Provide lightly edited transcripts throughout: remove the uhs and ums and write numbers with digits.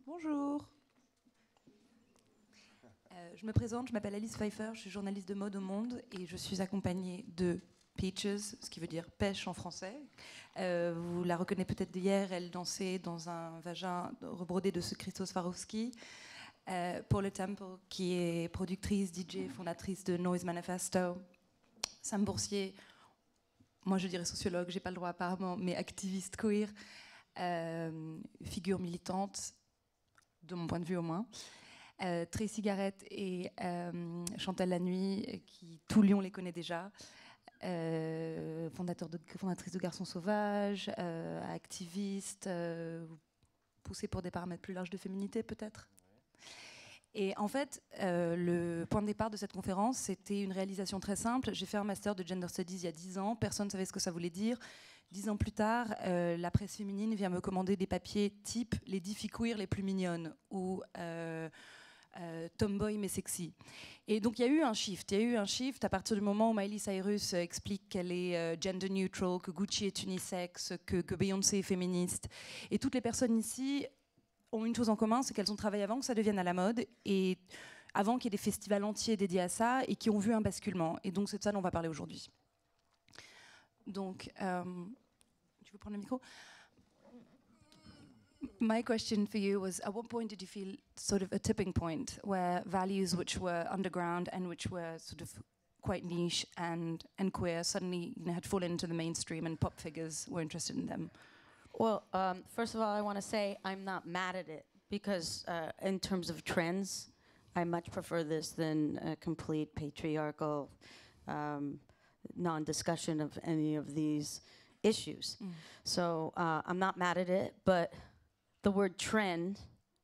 Bonjour. Je me présente, je m'appelle Alice Pfeiffer, je suis journaliste de mode au Monde et je suis accompagnée de Peaches, ce qui veut dire pêche en français. Vous la reconnaissez peut-être d'hier, elle dansait dans un vagin rebrodé de ce Christos Swarovski. Pour le Temple, qui est productrice, DJ, fondatrice de Noise Manifesto. Sam Boursier, moi je dirais sociologue, j'ai pas le droit apparemment, mais activiste queer, figure militante, de mon point de vue au moins. Tracy Garrett et Chantal Lanuit, qui tout Lyon les connaît déjà, fondatrice de Garçons Sauvages, activiste, poussée pour des paramètres plus larges de féminité peut-être. Et en fait, le point de départ de cette conférence, c'était une réalisation très simple. J'ai fait un master de Gender Studies il y a 10 ans, personne ne savait ce que ça voulait dire. 10 ans plus tard, la presse féminine vient me commander des papiers type « Les 10 filles queer les plus mignonnes » ou tomboy mais sexy. Et donc il y a eu un shift. Il y a eu un shift à partir du moment où Miley Cyrus explique qu'elle est gender neutral, que Gucci est unisexe, que Beyoncé est féministe. Et toutes les personnes ici ont une chose en commun, c'est qu'elles ont travaillé avant que ça devienne à la mode et avant qu'il y ait des festivals entiers dédiés à ça et qui ont vu un basculement. Et donc c'est de ça dont on va parler aujourd'hui. Donc, tu veux prendre le micro? My question for you was, at what point did you feel sort of a tipping point where values which were underground and which were sort of quite niche and queer suddenly had fallen into the mainstream and pop figures were interested in them? Well, first of all, I want to say I'm not mad at it because in terms of trends, I much prefer this than a complete patriarchal non-discussion of any of these issues. So I'm not mad at it, but the word trend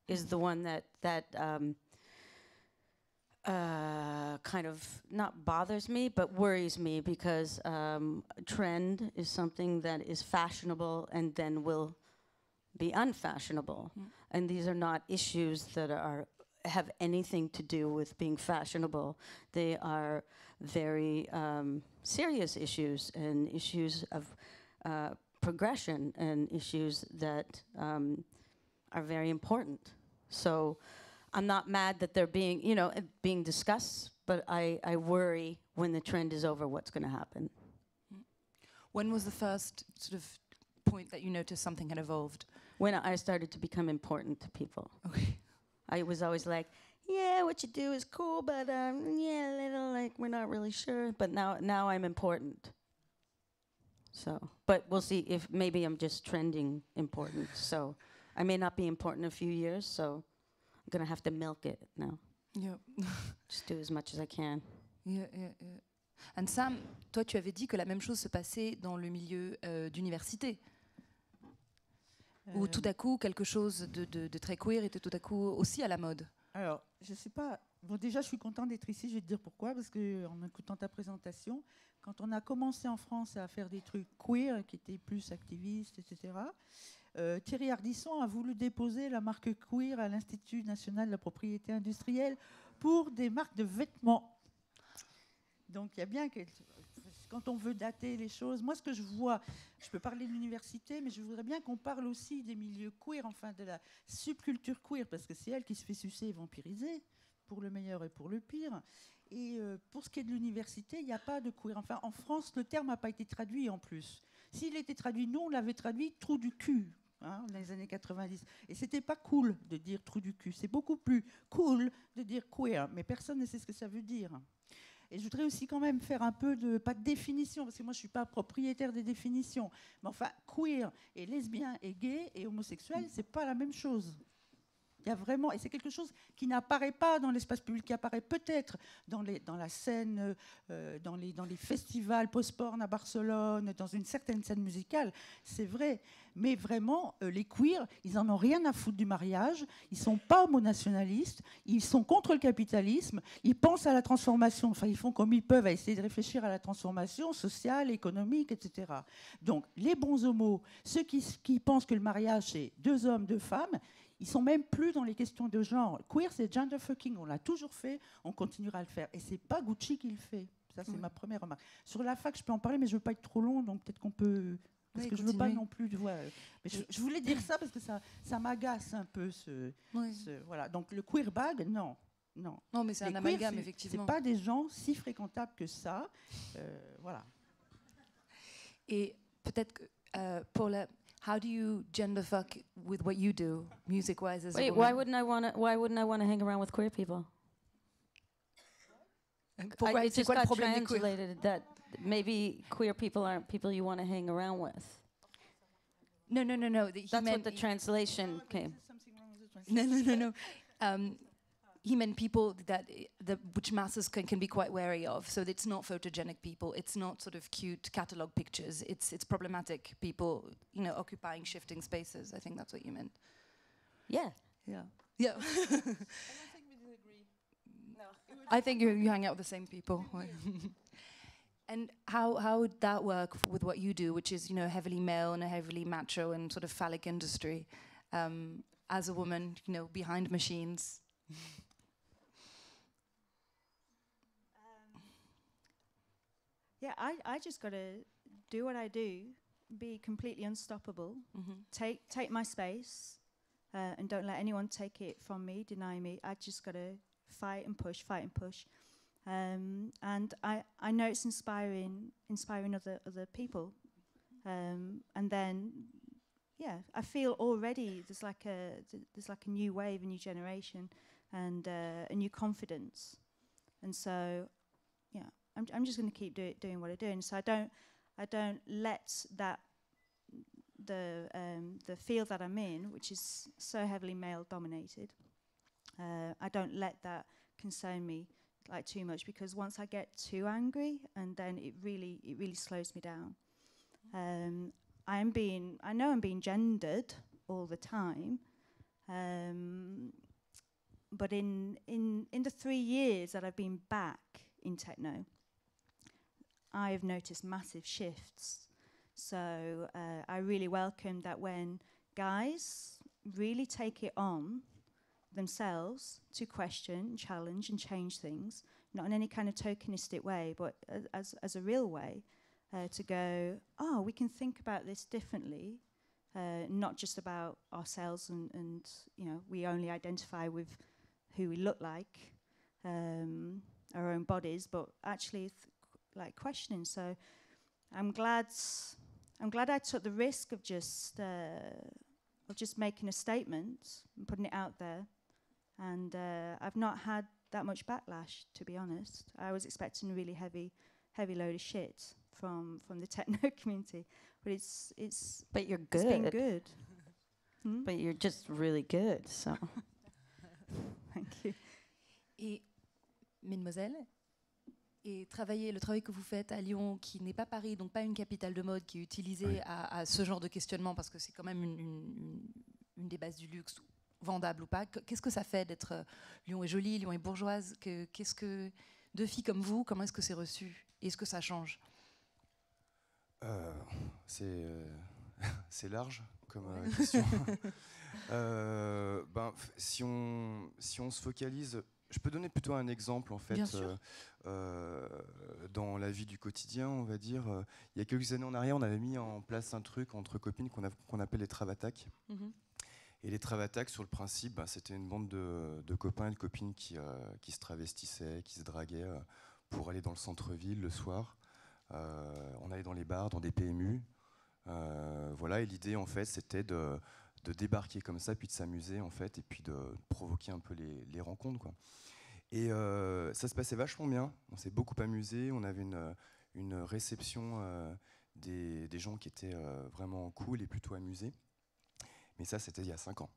is the one that kind of not bothers me, but worries me because trend is something that is fashionable and then will be unfashionable. And these are not issues that have anything to do with being fashionable. They are very serious issues and issues of progression and issues that are very important. So I'm not mad that they're being discussed, but I worry when the trend is over what's going to happen. When was the first sort of point that you noticed something had evolved? When I started to become important to people. Okay. I was always like, yeah, what you do is cool, but yeah, a little like we're not really sure. But now I'm important. So, but we'll see if maybe I'm just trending important. So I may not be important in a few years, so I'm going to have to milk it now. Yeah. Just do as much as I can. Yeah. And Sam, toi, tu avais dit que la même chose se passait dans le milieu d'université. Où tout à coup, quelque chose de très queer était tout à coup aussi à la mode. Alors, je sais pas. Bon, déjà, je suis contente d'être ici. Je vais te dire pourquoi. Parce qu'en écoutant ta présentation, quand on a commencé en France à faire des trucs queer, qui étaient plus activistes, etc., Thierry Ardisson a voulu déposer la marque queer à l'Institut national de la propriété industrielle pour des marques de vêtements. Donc, il y a bien que... Quand on veut dater les choses, moi ce que je vois, je peux parler de l'université, mais je voudrais bien qu'on parle aussi des milieux queer, enfin de la subculture queer, parce que c'est elle qui se fait sucer et vampiriser, pour le meilleur et pour le pire. Et pour ce qui est de l'université, il n'y a pas de queer. Enfin, en France, le terme n'a pas été traduit en plus. S'il était traduit, nous, on l'avait traduit « trou du cul ». Dans les années 90. Et c'était pas cool de dire « trou du cul ». C'est beaucoup plus cool de dire « queer », mais personne ne sait ce que ça veut dire. Et je voudrais aussi quand même faire un peu pas de définition, parce que moi je ne suis pas propriétaire des définitions, mais enfin queer et lesbien et gay et homosexuel, c'est pas la même chose. Il y a vraiment, et c'est quelque chose qui n'apparaît pas dans l'espace public, qui apparaît peut-être dans la scène, dans les festivals post-porn à Barcelone, dans une certaine scène musicale, c'est vrai. Mais vraiment, les queers, ils n'en ont rien à foutre du mariage, ils ne sont pas homonationalistes, ils sont contre le capitalisme, ils pensent à la transformation, enfin ils font comme ils peuvent à essayer de réfléchir à la transformation sociale, économique, etc. Donc les bons homos, ceux qui pensent que le mariage c'est 2 hommes, 2 femmes, ils sont même plus dans les questions de genre. Queer, c'est gender fucking. On l'a toujours fait, on continuera à le faire. Et c'est pas Gucci qui le fait. Ça, c'est ma première remarque. Sur la fac, je peux en parler, mais je ne veux pas être trop long, donc peut-être qu'on peut... Parce que je ne veux pas non plus... Mais je voulais dire ça parce que ça m'agace un peu, voilà. Donc le queer bag, non. Non, mais c'est un amalgame, effectivement. Ce pas des gens si fréquentables que ça. Voilà. Et peut-être que pour la... How do you gender fuck with what you do, music-wise as a woman? Why wouldn't I want to hang around with queer people? Pourquoi, It c'est just quoi le got problème des queer? translated that maybe queer people aren't people you want to hang around with. No. That's what the translation came. No. He meant people which masses can be quite wary of. So it's not photogenic people. It's not sort of cute catalog pictures. It's problematic people, occupying shifting spaces. I think that's what you meant. Yeah. Yeah. I think you hang out with the same people. And how would that work with what you do, which is heavily male and a heavily macho and sort of phallic industry, as a woman, behind machines? Yeah, I just got to do what I do, be completely unstoppable, take my space, and don't let anyone take it from me, deny me. I just got to fight and push. And I know it's inspiring other people. And then, I feel already there's like a new wave, a new generation, and a new confidence. And so, I'm just going to keep doing what I'm doing. So I don't let that the field that I'm in, which is so heavily male dominated, I don't let that concern me like too much, because once I get too angry, and then it really slows me down. I know I'm being gendered all the time, but in the 3 years that I've been back in techno, I've noticed massive shifts. So I really welcome that when guys really take it on themselves to question, challenge and change things, not in any kind of tokenistic way, but as a real way, to go, we can think about this differently, not just about ourselves and we only identify with who we look like, our own bodies, but actually like questioning. So I'm glad I took the risk of just making a statement and putting it out there, and I've not had that much backlash, to be honest. I was expecting a really heavy load of shit from the techno community, but but you're good. It's been good. But you're just really good, so. Thank you. Et mesdemoiselles, et le travail que vous faites à Lyon, qui n'est pas Paris, donc pas une capitale de mode, qui est utilisée à ce genre de questionnement, parce que c'est quand même une des bases du luxe, vendable ou pas. Qu'est-ce que ça fait d'être Lyon est jolie, Lyon est bourgeoise? Qu'est-ce que deux filles comme vous, comment est-ce que c'est reçu? Est-ce que ça change? C'est large comme question. Si on se focalise, je peux donner plutôt un exemple en fait. Dans la vie du quotidien, on va dire. Il y a quelques années en arrière, on avait mis en place un truc entre copines qu'on appelle les travatacs. Et les travatacs, sur le principe, c'était une bande de copains et de copines qui se travestissaient, qui se draguaient pour aller dans le centre-ville le soir. On allait dans les bars, dans des PMU. Voilà, et l'idée, en fait, c'était de débarquer comme ça, puis de s'amuser, en fait, et puis de provoquer un peu les rencontres, quoi. Et ça se passait vachement bien. On s'est beaucoup amusé. On avait une réception des gens qui étaient vraiment cool et plutôt amusés. Mais ça, c'était il y a 5 ans.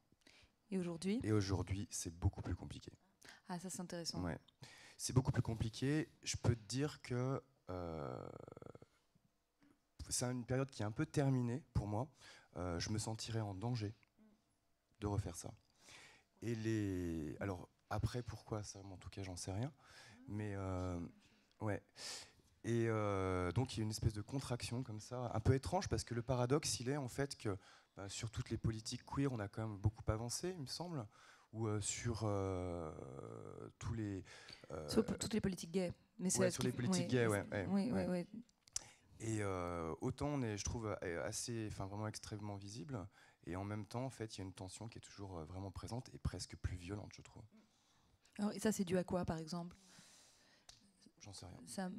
Et aujourd'hui? Et aujourd'hui, c'est beaucoup plus compliqué. Ah, ça, c'est intéressant. Ouais. C'est beaucoup plus compliqué. Je peux te dire que c'est une période qui est un peu terminée pour moi. Je me sentirais en danger de refaire ça. Et alors, après, pourquoi ça, en tout cas, j'en sais rien. Mais ouais. Et donc, il y a une espèce de contraction comme ça, un peu étrange, parce que le paradoxe, il est en fait que sur toutes les politiques queer, on a quand même beaucoup avancé, il me semble, ou sur tous les... sur toutes les politiques gays. Mais sur les politiques gays, ouais. Oui. Et autant on est, je trouve, assez, vraiment extrêmement visible, et en même temps, en fait, il y a une tension qui est toujours vraiment présente et presque plus violente, je trouve. Alors, et ça, c'est dû à quoi, par exemple? J'en sais rien.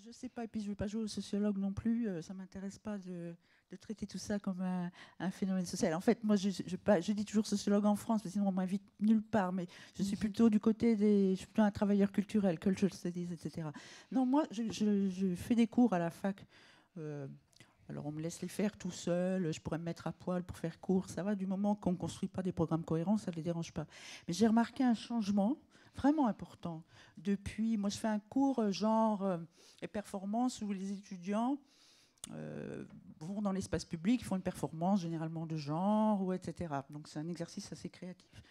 Je sais pas, et puis je ne vais pas jouer au sociologue non plus, ça ne m'intéresse pas de traiter tout ça comme un phénomène social. En fait, moi, je dis toujours sociologue en France, parce que sinon on m'invite nulle part, mais je suis plutôt du côté je suis plutôt un travailleur culturel, cultural studies, etc. Non, moi, je fais des cours à la fac. Alors on me laisse les faire tout seul, je pourrais me mettre à poil pour faire cours, ça va, du moment qu'on ne construit pas des programmes cohérents, ça ne les dérange pas. Mais j'ai remarqué un changement vraiment important. Depuis, moi je fais un cours genre et performance où les étudiants vont dans l'espace public, ils font une performance généralement de genre, ou etc. Donc c'est un exercice assez créatif.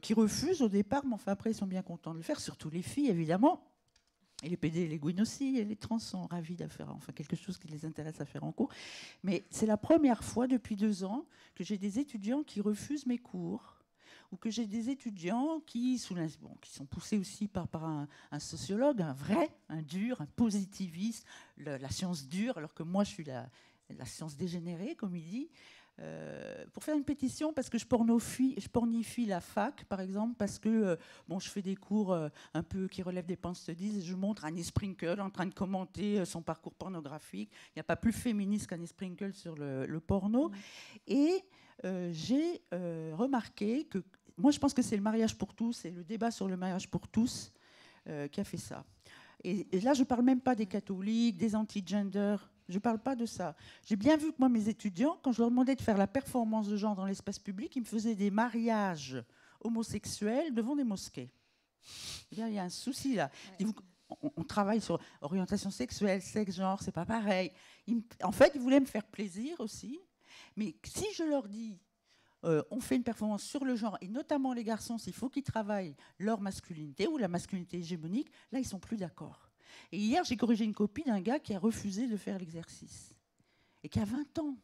Qui refusent au départ, mais enfin après ils sont bien contents de le faire, surtout les filles évidemment. Et les PD et les gouines aussi, et les trans sont ravis de faire quelque chose qui les intéresse à faire en cours. Mais c'est la première fois depuis 2 ans que j'ai des étudiants qui refusent mes cours, ou que j'ai des étudiants qui sont poussés aussi par un sociologue, un vrai, un dur, un positiviste, la science dure, alors que moi je suis la science dégénérée, comme il dit. Pour faire une pétition, parce que je pornifie la fac, par exemple, parce que je fais des cours un peu qui relèvent des pan studies, et je montre Annie Sprinkle en train de commenter son parcours pornographique. Il n'y a pas plus féministe qu'Annie Sprinkle sur le porno. Et j'ai remarqué que, moi je pense que c'est le mariage pour tous, et le débat sur le mariage pour tous qui a fait ça. Et là, je ne parle même pas des catholiques, des anti-gender. Je ne parle pas de ça. J'ai bien vu que moi, mes étudiants, quand je leur demandais de faire la performance de genre dans l'espace public, ils me faisaient des mariages homosexuels devant des mosquées. Il y a un souci là. Ouais. On travaille sur orientation sexuelle, sexe, genre, c'est pas pareil. En fait, ils voulaient me faire plaisir aussi. Mais si je leur dis, on fait une performance sur le genre, et notamment les garçons, s'il faut qu'ils travaillent leur masculinité ou la masculinité hégémonique, là, ils ne sont plus d'accord. Et hier, j'ai corrigé une copie d'un gars qui a refusé de faire l'exercice et qui a 20 ans.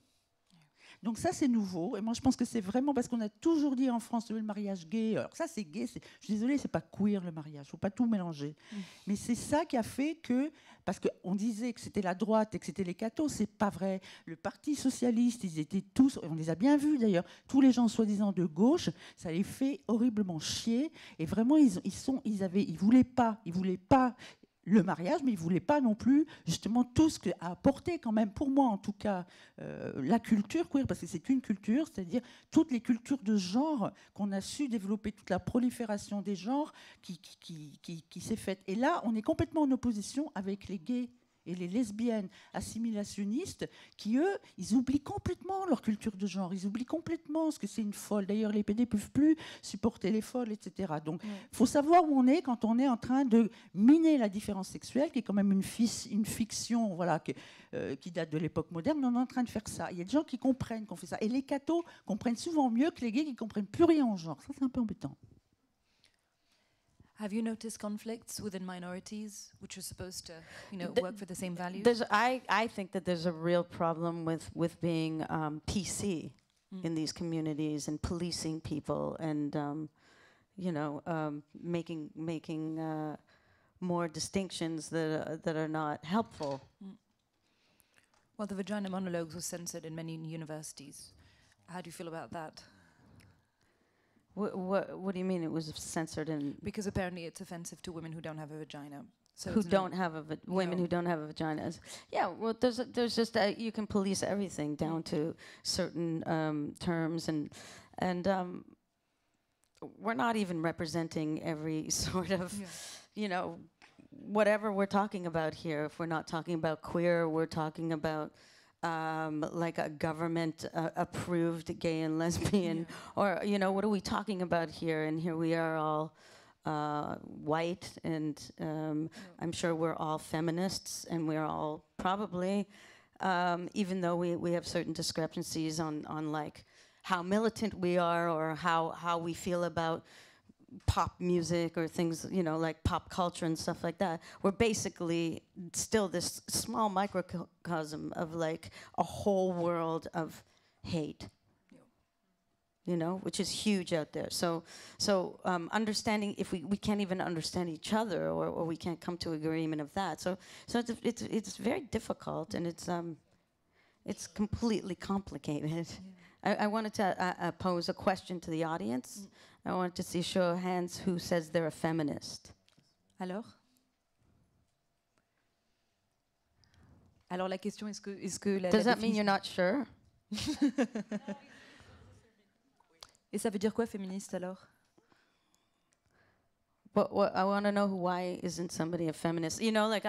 Donc ça, c'est nouveau. Et moi, je pense que c'est vraiment parce qu'on a toujours dit en France le mariage gay. Alors ça, c'est gay. Je suis désolée, c'est pas queer le mariage. Il ne faut pas tout mélanger. Mais c'est ça qui a fait que, parce qu'on disait que c'était la droite et que c'était les cathos, c'est pas vrai. Le Parti socialiste, ils étaient tous, on les a bien vus d'ailleurs, tous les gens soi-disant de gauche, ça les fait horriblement chier. Et vraiment, ils voulaient pas le mariage, mais ils ne voulaient pas non plus justement tout ce qu'a apporté quand même, pour moi en tout cas, la culture queer, parce que c'est une culture, c'est-à-dire toutes les cultures de genre qu'on a su développer, toute la prolifération des genres qui s'est faite. Et là, on est complètement en opposition avec les gays et les lesbiennes assimilationnistes qui, eux, ils oublient complètement leur culture de genre, ils oublient complètement ce que c'est une folle. D'ailleurs, les PD ne peuvent plus supporter les folles, etc. Donc, il faut savoir où on est quand on est en train de miner la différence sexuelle, qui est quand même une fiction voilà, qui date de l'époque moderne, mais on est en train de faire ça. Il y a des gens qui comprennent qu'on fait ça. Et les cathos comprennent souvent mieux que les gays qui ne comprennent plus rien en genre. Ça, c'est un peu embêtant. Have you noticed conflicts within minorities, which are supposed to, work for the same values? I think that there's a real problem with being PC in these communities and policing people and, making more distinctions that are not helpful. Well, the vagina monologues were censored in many universities. How do you feel about that? What do you mean it was censored in? Because apparently it's offensive to women who don't have a vagina. So who don't have women who don't have a vagina. Yeah, well, there's just you can police everything down to certain terms, and we're not even representing every sort of, whatever we're talking about here. If we're not talking about queer, we're talking about like a government approved gay and lesbian, or what are we talking about here? And here we are all white, and I'm sure we're all feminists, and we're all probably, even though we have certain discrepancies on like how militant we are or how we feel about pop music or things, like pop culture and stuff like that. We're basically still this small microcosm of like a whole world of hate. you know, which is huge out there. So understanding, if we can't even understand each other, or we can't come to agreement of that. So it's very difficult, and it's completely complicated. Yeah. I wanted to pose a question to the audience. I wanted to see show of hands who says they're a feminist. Alors la question, est-ce que Does that mean you're not sure? Et ça veut dire quoi féministe alors? What I want to know, why isn't somebody a feminist? You know, like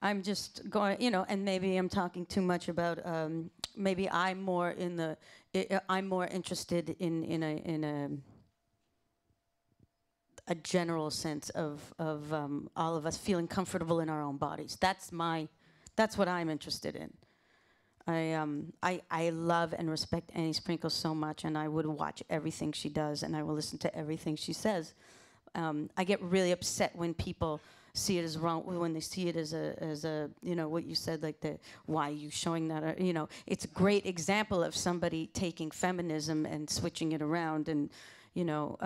I'm just going, you know, and maybe I'm talking too much about. Maybe I'm more in the. I'm more interested in a general sense of all of us feeling comfortable in our own bodies. That's what I'm interested in. I love and respect Annie Sprinkle so much, and I would watch everything she does, and I will listen to everything she says. I get really upset when people see it as wrong, when they see it as a you know, what you said, like why are you showing that? You know, it's a great example of somebody taking feminism and switching it around, and you know,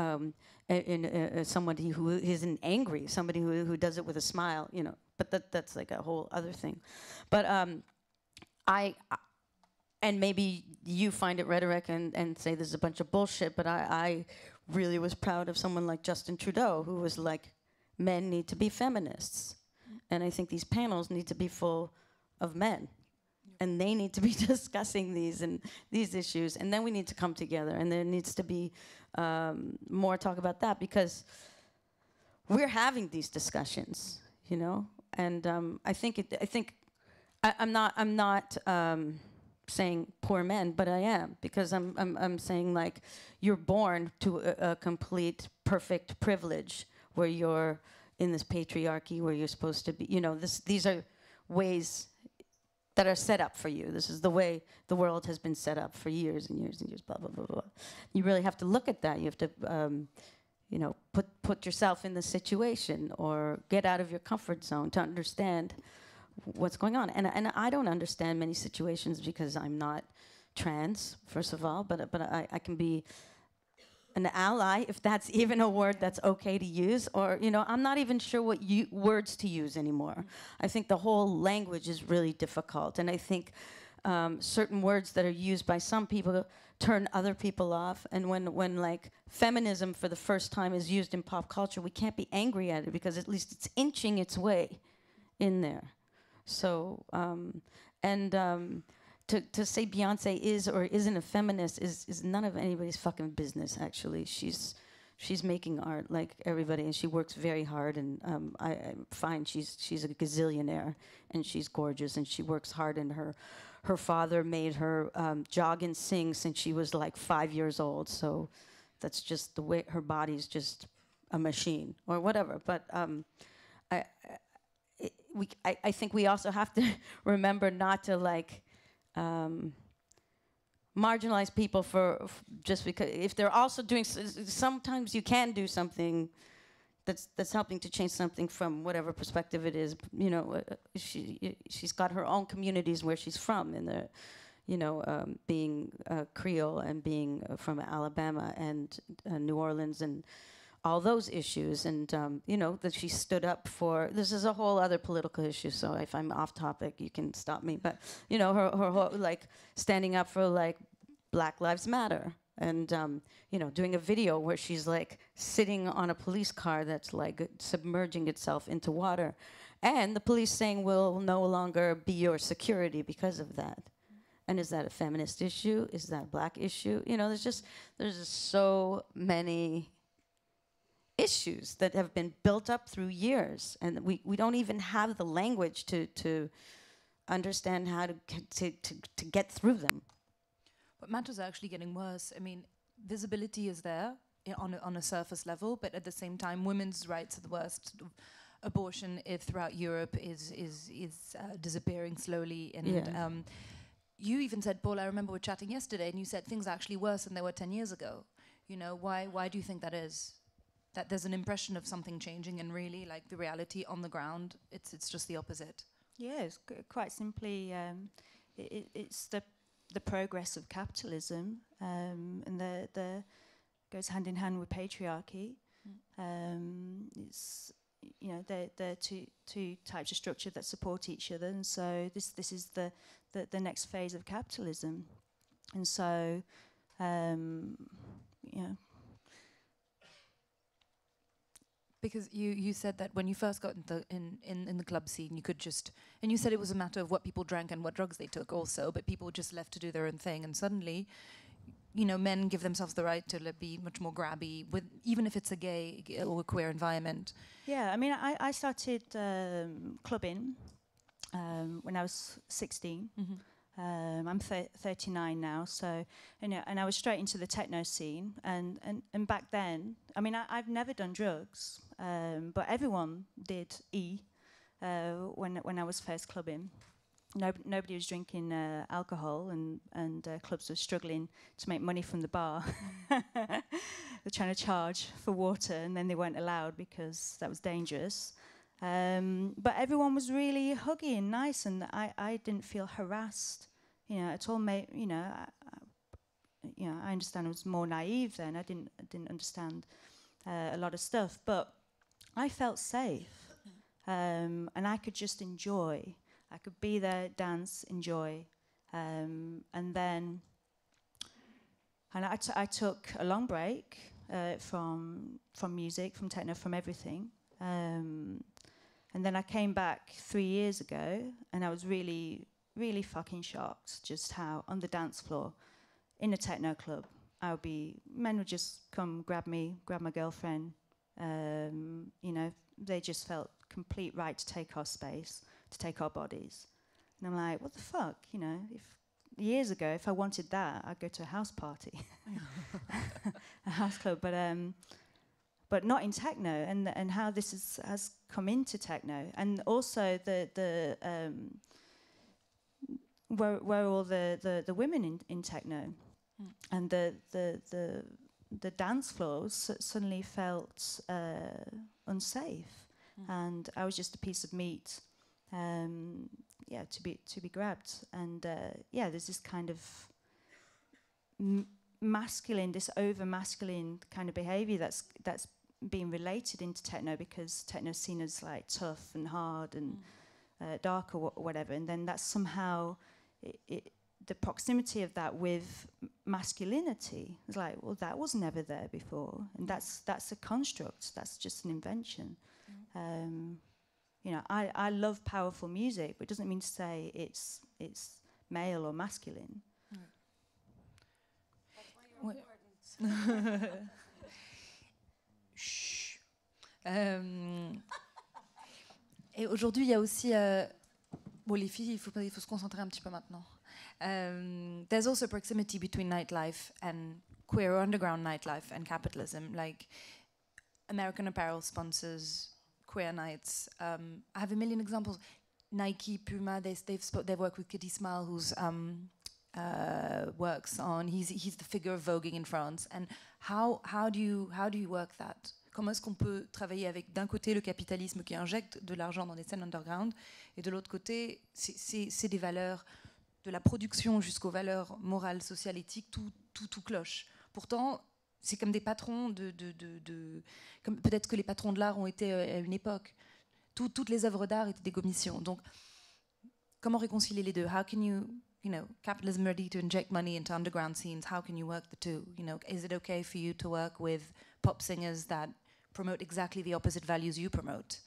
somebody who isn't angry, somebody who does it with a smile, you know. But that's like a whole other thing. But and maybe you find it rhetoric and say this is a bunch of bullshit, but I really was proud of someone like Justin Trudeau, who was like, men need to be feminists. And I think these panels need to be full of men. And they need to be discussing these issues. And then we need to come together. And there needs to be more talk about that, because we're having these discussions, you know? And I'm not saying poor men, but I am, because I'm saying, like, you're born to a complete perfect privilege where you're in this patriarchy where you're supposed to be, you know, these are ways that are set up for you. This is the way the world has been set up for years and years and years, blah, blah, blah, blah. You really have to look at that. You have to, you know, put yourself in the situation or get out of your comfort zone to understand what's going on. And I don't understand many situations because I'm not trans, first of all, but I can be an ally, if that's even a word that's okay to use, or, you know, I'm not even sure what words to use anymore. I think the whole language is really difficult, and I think certain words that are used by some people turn other people off, and when like feminism for the first time is used in pop culture, we can't be angry at it because at least it's inching its way in there. So, to say Beyonce is or isn't a feminist is none of anybody's fucking business, actually. She's making art like everybody, and she works very hard, and I find she's a gazillionaire, and she's gorgeous, and she works hard, and her father made her jog and sing since she was like 5 years old, so that's just the way her body's just a machine or whatever. But I think we also have to remember not to like marginalize people for just because if they're also doing. Sometimes you can do something that's helping to change something from whatever perspective it is. You know, she's got her own communities where she's from, in the, you know, being Creole and being from Alabama and New Orleans and all those issues, and you know, that she stood up for. This is a whole other political issue, so if I'm off topic, you can stop me. But you know, her whole, like, standing up for like Black Lives Matter, and you know, doing a video where she's like sitting on a police car that's like submerging itself into water, and the police saying we'll no longer be your security because of that. And is that a feminist issue? Is that a Black issue? You know, there's just so many issues that have been built up through years, and we don't even have the language to understand how to get through them. But matters are actually getting worse. I mean, visibility is there on a surface level, but at the same time, women's rights are the worst. Abortion throughout Europe is disappearing slowly, and Yeah. You even said, Paul, I remember we were chatting yesterday, and you said things are actually worse than they were 10 years ago. You know, why do you think that is? That there's an impression of something changing, and really, like, the reality on the ground, it's just the opposite. Yes, quite simply, it's the the progress of capitalism, and the goes hand in hand with patriarchy. It's, you know, they're two types of structure that support each other, and so this is the next phase of capitalism, and so you know. Because you said that when you first got in the club scene, you could just, and you said it was a matter of what people drank and what drugs they took also, but people were just left to do their own thing, and suddenly, you know, men give themselves the right to be much more grabby, with even if it's a gay or a queer environment. Yeah, I mean, I started clubbing when I was 16. Mm-hmm. I'm 39 now, so, you know, and I was straight into the techno scene, and back then, I mean, I've never done drugs, but everyone did when I was first clubbing. Nobody was drinking alcohol, and clubs were struggling to make money from the bar. They're trying to charge for water, and then they weren't allowed because that was dangerous. But everyone was really huggy and nice, and I didn't feel harassed, you know, at all. You know, I understand I was more naive then. I didn't understand a lot of stuff, but I felt safe, and I could just enjoy. I could be there, dance, enjoy, and then, I took a long break from music, from techno, from everything. And then I came back 3 years ago, and I was really, really fucking shocked just how on the dance floor, in a techno club, men would just come grab me, grab my girlfriend. You know, they just felt complete right to take our space, to take our bodies. And I'm like, what the fuck? You know, years ago, if I wanted that, I'd go to a house party, a house club. But not in techno, and how this has come into techno, and also where all the women in techno, and the dance floors suddenly felt unsafe, and I was just a piece of meat, to be grabbed, and there's this kind of masculine, this over masculine kind of behavior that's being related into techno, because techno is seen as like tough and hard and dark or whatever, and then that's somehow the proximity of that with masculinity is like, well, that was never there before, and that's a construct, that's just an invention. You know, I love powerful music, but it doesn't mean to say it's male or masculine. Chut. Et aujourd'hui, il y a aussi... bon, les filles, il faut se concentrer un petit peu maintenant. There's also proximity between nightlife and queer or underground nightlife and capitalism. Like, American Apparel sponsors queer nights. I have a million examples. Nike, Puma, they've worked with Kitty Smile, who's... works on. He's the figure of voguing in France. And how do you work that? Comment est-ce qu'on peut travailler avec d'un côté le capitalisme qui injecte de l'argent dans des scènes underground, et de l'autre côté c'est des valeurs de la production jusqu'aux valeurs morales, sociales, éthiques, tout cloche. Pourtant c'est comme des patrons comme peut-être que les patrons de l'art ont été à une époque. Toutes les œuvres d'art étaient des commissions. Donc comment réconcilier les deux? How can you know, capitalism ready to inject money into underground scenes, how can you work the two? You know, is it okay for you to work with pop singers that promote exactly the opposite values you promote?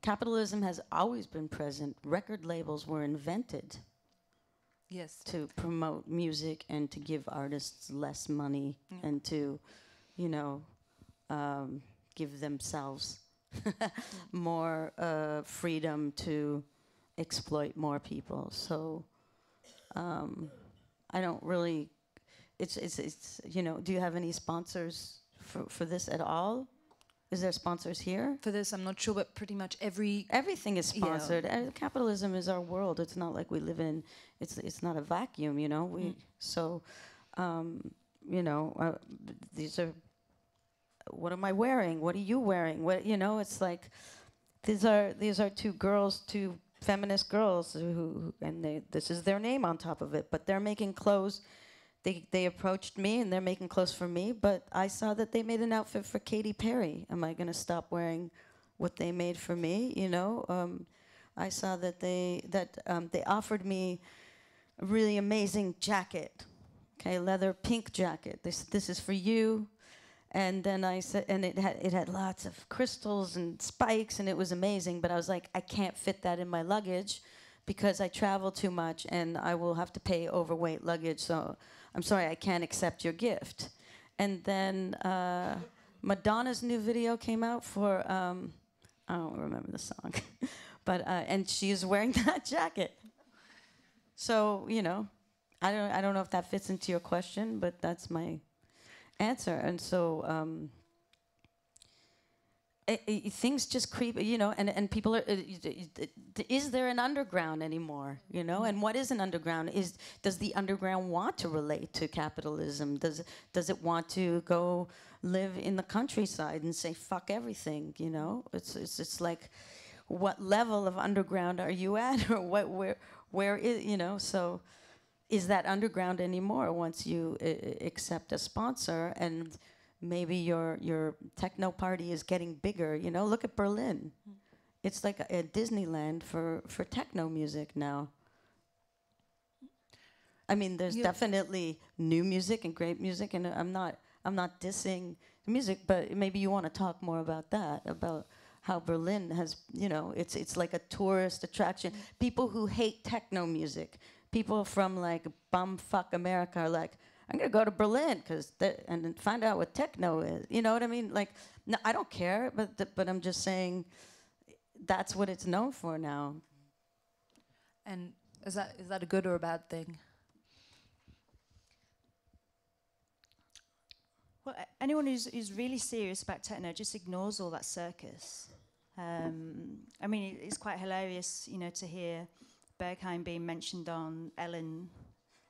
Capitalism has always been present. Record labels were invented to promote music and to give artists less money and to, you know, give themselves more freedom to exploit more people. So I don't really. It's you know. Do you have any sponsors for this at all? Is there sponsors here? For this, I'm not sure, but pretty much everything is sponsored. Yeah. Capitalism is our world. It's not like we live in. It's not a vacuum, you know. You know, these are. What am I wearing? What are you wearing? What, you know, it's like these are two girls, two feminist girls and this is their name on top of it, but they're making clothes. They approached me and they're making clothes for me, but I saw that they made an outfit for Katy Perry. Am I going to stop wearing what they made for me? You know, I saw that they offered me a really amazing jacket, okay, leather pink jacket. This is for you. And then I said, and it had lots of crystals and spikes, and it was amazing. But I was like, I can't fit that in my luggage because I travel too much, and I will have to pay overweight luggage. So I'm sorry, I can't accept your gift. And then Madonna's new video came out for I don't remember the song, but and she's wearing that jacket. So you know, I don't know if that fits into your question, but that's my answer. And so things just creep, you know, and people are, is there an underground anymore, you know? And what is an underground? Does the underground want to relate to capitalism? Does it want to go live in the countryside and say fuck everything, you know? It's like, what level of underground are you at, or where is, you know? So is that underground anymore once you accept a sponsor and maybe your techno party is getting bigger? You know, look at Berlin. It's like a Disneyland for techno music now. I mean, there's definitely new music and great music, and I'm not dissing music, but maybe you want to talk more about that, about how Berlin has, you know, it's like a tourist attraction. People who hate techno music, people from like bumfuck America are like, I'm gonna go to Berlin and then find out what techno is. You know what I mean? Like, no, I don't care, but I'm just saying that's what it's known for now. And is that a good or a bad thing? Well, anyone who's really serious about techno just ignores all that circus. I mean, it's quite hilarious, you know, to hear Berghain being mentioned on Ellen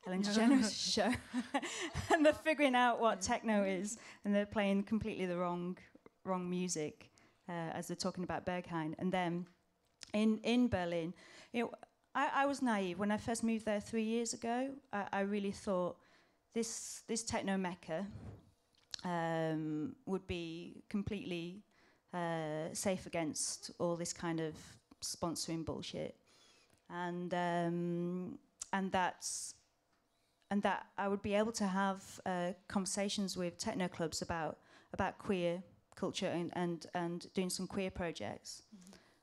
DeGeneres' show, and they're figuring out what techno is, and they're playing completely the wrong music as they're talking about Berghain. And then in Berlin, you know, I was naive when I first moved there 3 years ago. I really thought this techno mecca would be completely safe against all this kind of sponsoring bullshit, and that I would be able to have conversations with techno clubs about queer culture and doing some queer projects.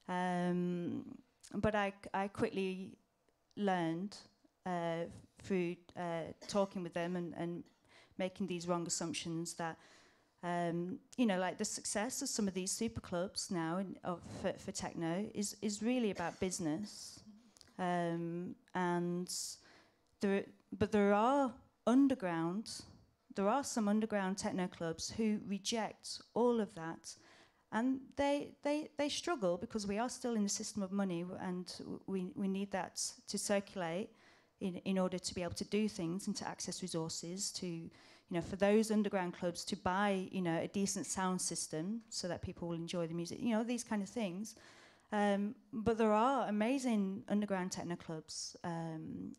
But I quickly learned through talking with them and making these wrong assumptions that you know, like the success of some of these super clubs now for techno is really about business, and there are some underground techno clubs who reject all of that, and they struggle because we are still in the system of money, and we need that to circulate in order to be able to do things and to access resources, to, you know, for those underground clubs to buy, you know, a decent sound system so that people will enjoy the music, you know, these kind of things. But there are amazing underground techno clubs and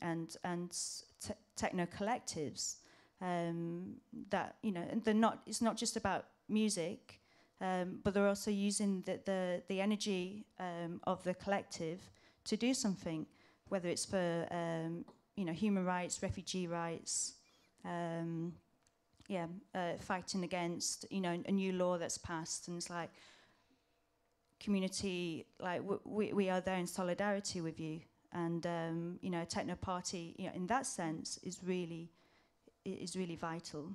techno collectives that, you know, and it's not just about music, but they're also using the energy of the collective to do something, whether it's for you know, human rights, refugee rights, fighting against, you know, a new law that's passed, and it's like, community, like we are there in solidarity with you, and you know, a techno party, you know, in that sense is really vital.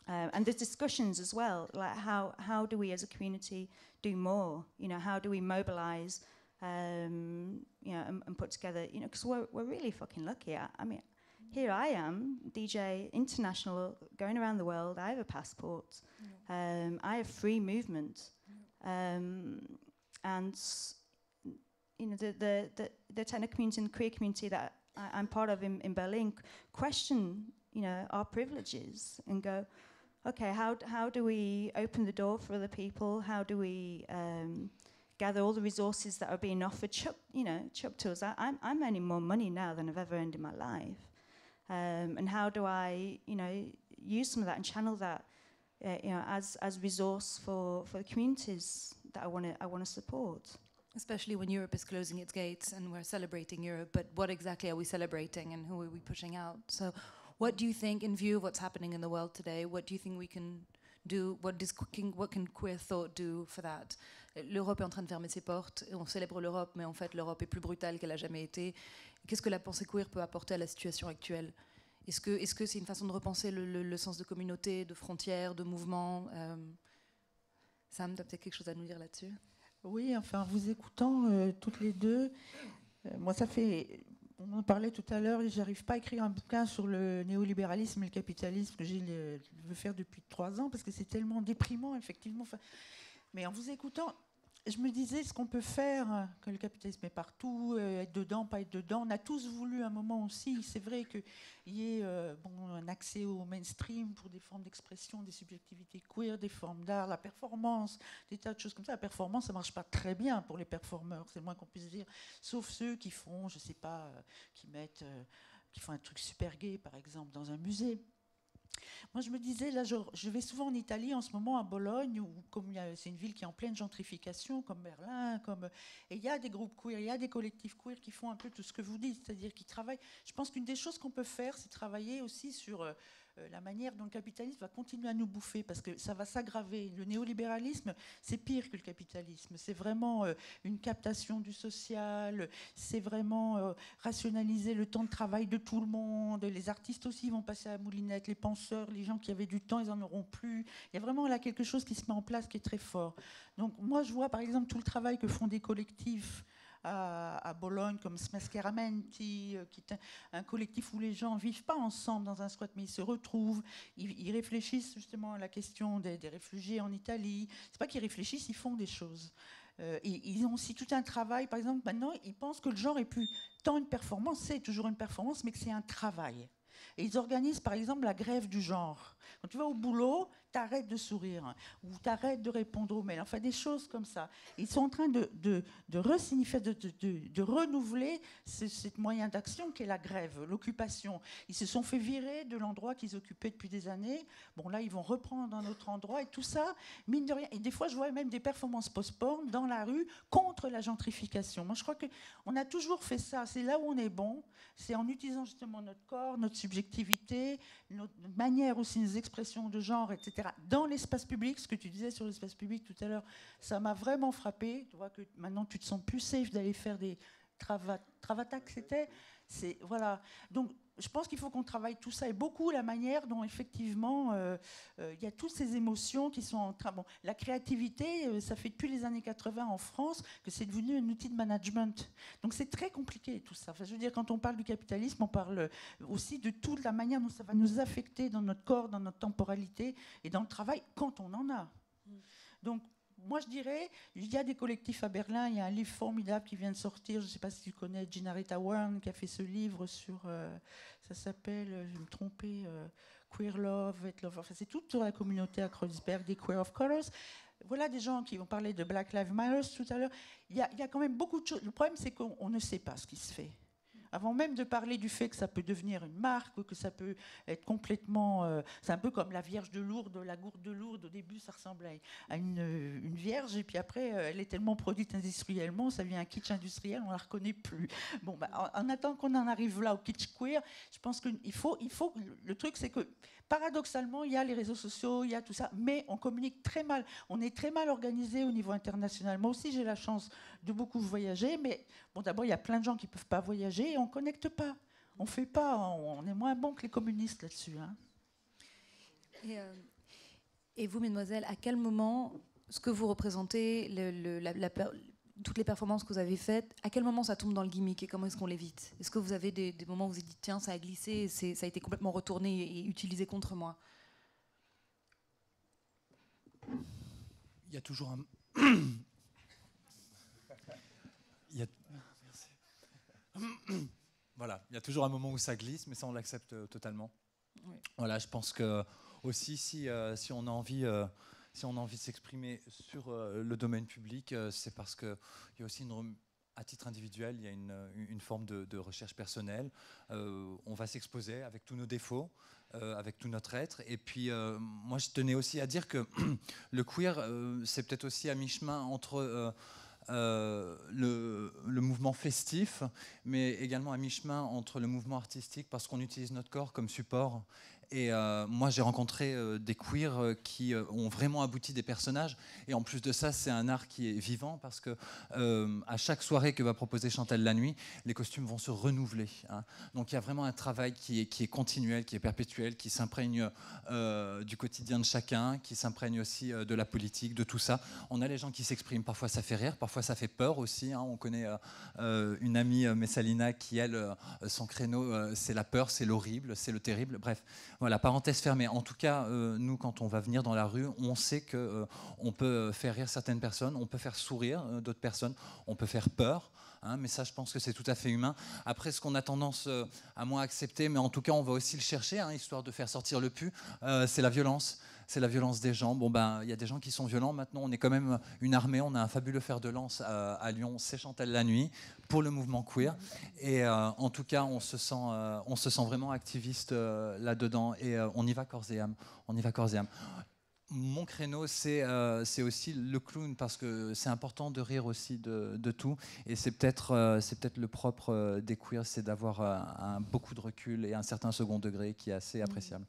And there's discussions as well, like how do we as a community do more? You know, how do we mobilize, you know, and put together, you know, because we're really fucking lucky. I mean, here I am, DJ international, going around the world. I have a passport. I have free movement. And you know, the techno community and the queer community that I'm part of in Berlin question, you know, our privileges and go, okay, how do we open the door for other people? How do we gather all the resources that are being offered, chuck to us. I'm earning more money now than I've ever earned in my life. And how do I, use some of that and channel that, as resource for the communities that I want to support. Especially when Europe is closing its gates and we're celebrating Europe, but what exactly are we celebrating and who are we pushing out? So what do you think, in view of what's happening in the world today, what do you think we can do, what can queer thought do for that? L'Europe est en train de fermer ses portes, et on célèbre l'Europe, mais en fait l'Europe est plus brutale qu'elle a jamais été. Qu'est-ce que la pensée queer peut apporter à la situation actuelle? Est-ce que c'est une façon de repenser le sens de communauté, de frontières, de mouvement? Sam, tu as peut-être quelque chose à nous dire là-dessus? Oui, enfin, vous écoutant toutes les deux, moi ça fait... On en parlait tout à l'heure, et j'arrive pas à écrire un bouquin sur le néolibéralisme et le capitalisme que je veux faire depuis 3 ans, parce que c'est tellement déprimant, effectivement. Enfin, mais en vous écoutant, je me disais ce qu'on peut faire, que le capitalisme est partout, être dedans, pas être dedans. On a tous voulu un moment aussi, c'est vrai qu'il y ait un accès au mainstream pour des formes d'expression, des subjectivités queer, des formes d'art, la performance, des tas de choses comme ça. La performance, ça marche pas très bien pour les performeurs, c'est le moins qu'on puisse dire, sauf ceux qui font, je sais pas, qui font un truc super gay, par exemple, dans un musée. Moi, je me disais, là, je vais souvent en Italie en ce moment, à Bologne, où c'est une ville qui est en pleine gentrification, comme Berlin, et il y a des groupes queer, il y a des collectifs queer qui font un peu tout ce que vous dites, c'est-à-dire qui travaillent. Je pense qu'une des choses qu'on peut faire, c'est travailler aussi sur la manière dont le capitalisme va continuer à nous bouffer, parce que ça va s'aggraver. Le néolibéralisme, c'est pire que le capitalisme. C'est vraiment une captation du social, c'est vraiment rationaliser le temps de travail de tout le monde. Les artistes aussi vont passer à la moulinette, les penseurs, les gens qui avaient du temps, ils n'en auront plus. Il y a vraiment là quelque chose qui se met en place qui est très fort. Donc moi, je vois par exemple tout le travail que font des collectifs à Bologne, comme Smascheramenti, qui est un collectif où les gens ne vivent pas ensemble dans un squat, mais ils se retrouvent, ils réfléchissent justement à la question des réfugiés en Italie. C'est pas qu'ils réfléchissent, ils font des choses. Et ils ont aussi tout un travail, par exemple, maintenant, ils pensent que le genre est plus tant une performance, c'est toujours une performance, mais que c'est un travail. Et ils organisent, par exemple, la grève du genre. Quand tu vas au boulot, t'arrêtes de sourire, ou t'arrêtes de répondre aux mails, enfin des choses comme ça. Ils sont en train de resignifier, de renouveler ce moyen d'action qu'est la grève, l'occupation. Ils se sont fait virer de l'endroit qu'ils occupaient depuis des années. Bon, là, ils vont reprendre un autre endroit, et tout ça, mine de rien. Et des fois, je vois même des performances post-porn dans la rue contre la gentrification. Moi, je crois qu'on a toujours fait ça. C'est là où on est bon. C'est en utilisant justement notre corps, notre subjectivité, notre manière aussi, nos expressions de genre, etc., dans l'espace public. Ce que tu disais sur l'espace public tout à l'heure, ça m'a vraiment frappé. Tu vois que maintenant, tu te sens plus safe d'aller faire des travatacs, voilà. Donc, je pense qu'il faut qu'on travaille tout ça, et beaucoup la manière dont effectivement il y a toutes ces émotions qui sont en train... Bon, la créativité, ça fait depuis les années 80 en France que c'est devenu un outil de management. Donc c'est très compliqué tout ça. Enfin, je veux dire, quand on parle du capitalisme, on parle aussi de toute la manière dont ça va nous affecter dans notre corps, dans notre temporalité et dans le travail quand on en a. Donc moi, je dirais, il y a des collectifs à Berlin, il y a un livre formidable qui vient de sortir, je ne sais pas si tu connais, Ginarita Warren, qui a fait ce livre sur, ça s'appelle, je vais me tromper, Queer Love, et Love, enfin c'est tout sur la communauté à Kreuzberg, des Queer of Colors. Voilà des gens qui vont parler de Black Lives Matter tout à l'heure. Il y a quand même beaucoup de choses. Le problème, c'est qu'on ne sait pas ce qui se fait. Avant même de parler du fait que ça peut devenir une marque, ou que ça peut être complètement... c'est un peu comme la Vierge de Lourdes, la gourde de Lourdes. Au début, ça ressemble à une vierge, et puis après, elle est tellement produite industriellement, ça devient un kitsch industriel, on ne la reconnaît plus. Bon, en attendant qu'on en arrive là, au kitsch queer, je pense qu'il faut... Le truc, c'est que, paradoxalement, il y a les réseaux sociaux, il y a tout ça, mais on communique très mal. On est très mal organisé au niveau international. Moi aussi, j'ai la chance de beaucoup voyager, mais bon, d'abord, il y a plein de gens qui ne peuvent pas voyager, et on ne connecte pas. On ne fait pas. On est moins bon que les communistes là-dessus. Hein. Et vous, mesdemoiselles, à quel moment, ce que vous représentez, toutes les performances que vous avez faites, à quel moment ça tombe dans le gimmick et comment est-ce qu'on l'évite? Est-ce que vous avez des moments où vous vous dites, tiens, ça a glissé, et ça a été complètement retourné et utilisé contre moi? Il y a toujours un... Voilà, il y a toujours un moment où ça glisse, mais ça, on l'accepte totalement. Oui. Voilà, je pense que aussi, si on a envie si on a envie de s'exprimer sur le domaine public, c'est parce qu'il y a aussi à titre individuel, il y a une forme de recherche personnelle. On va s'exposer avec tous nos défauts, avec tout notre être. Et puis, moi, je tenais aussi à dire que le queer, c'est peut-être aussi à mi-chemin entre le mouvement festif, mais également à mi-chemin entre le mouvement artistique, parce qu'on utilise notre corps comme support. Et moi, j'ai rencontré des queers qui ont vraiment abouti des personnages. Et en plus de ça, c'est un art qui est vivant parce que à chaque soirée que va proposer Chantal la nuit, les costumes vont se renouveler. Hein. Donc il y a vraiment un travail qui est continuel, qui est perpétuel, qui s'imprègne du quotidien de chacun, qui s'imprègne aussi de la politique, de tout ça. On a les gens qui s'expriment. Parfois, ça fait rire, parfois, ça fait peur aussi. Hein. On connaît une amie, Messalina, qui, elle, son créneau, c'est la peur, c'est l'horrible, c'est le terrible. Bref. Voilà, parenthèse fermée. En tout cas, nous, quand on va venir dans la rue, on sait qu'on peut faire rire certaines personnes, on peut faire sourire d'autres personnes, on peut faire peur. Hein, mais ça, je pense que c'est tout à fait humain. Après, ce qu'on a tendance à moins accepter, mais en tout cas, on va aussi le chercher, hein, histoire de faire sortir le pu, c'est la violence. C'est la violence des gens. Bon, ben, y a des gens qui sont violents. Maintenant, on est quand même une armée. On a un fabuleux fer de lance à Lyon. C'est Chantal la nuit pour le mouvement queer. Et en tout cas, on se sent vraiment activiste là-dedans. Et on y va corps et âme. On y va corps et âme. Mon créneau, c'est aussi le clown, parce que c'est important de rire aussi de tout. Et c'est peut-être le propre des queers, c'est d'avoir beaucoup de recul et un certain second degré qui est assez appréciable.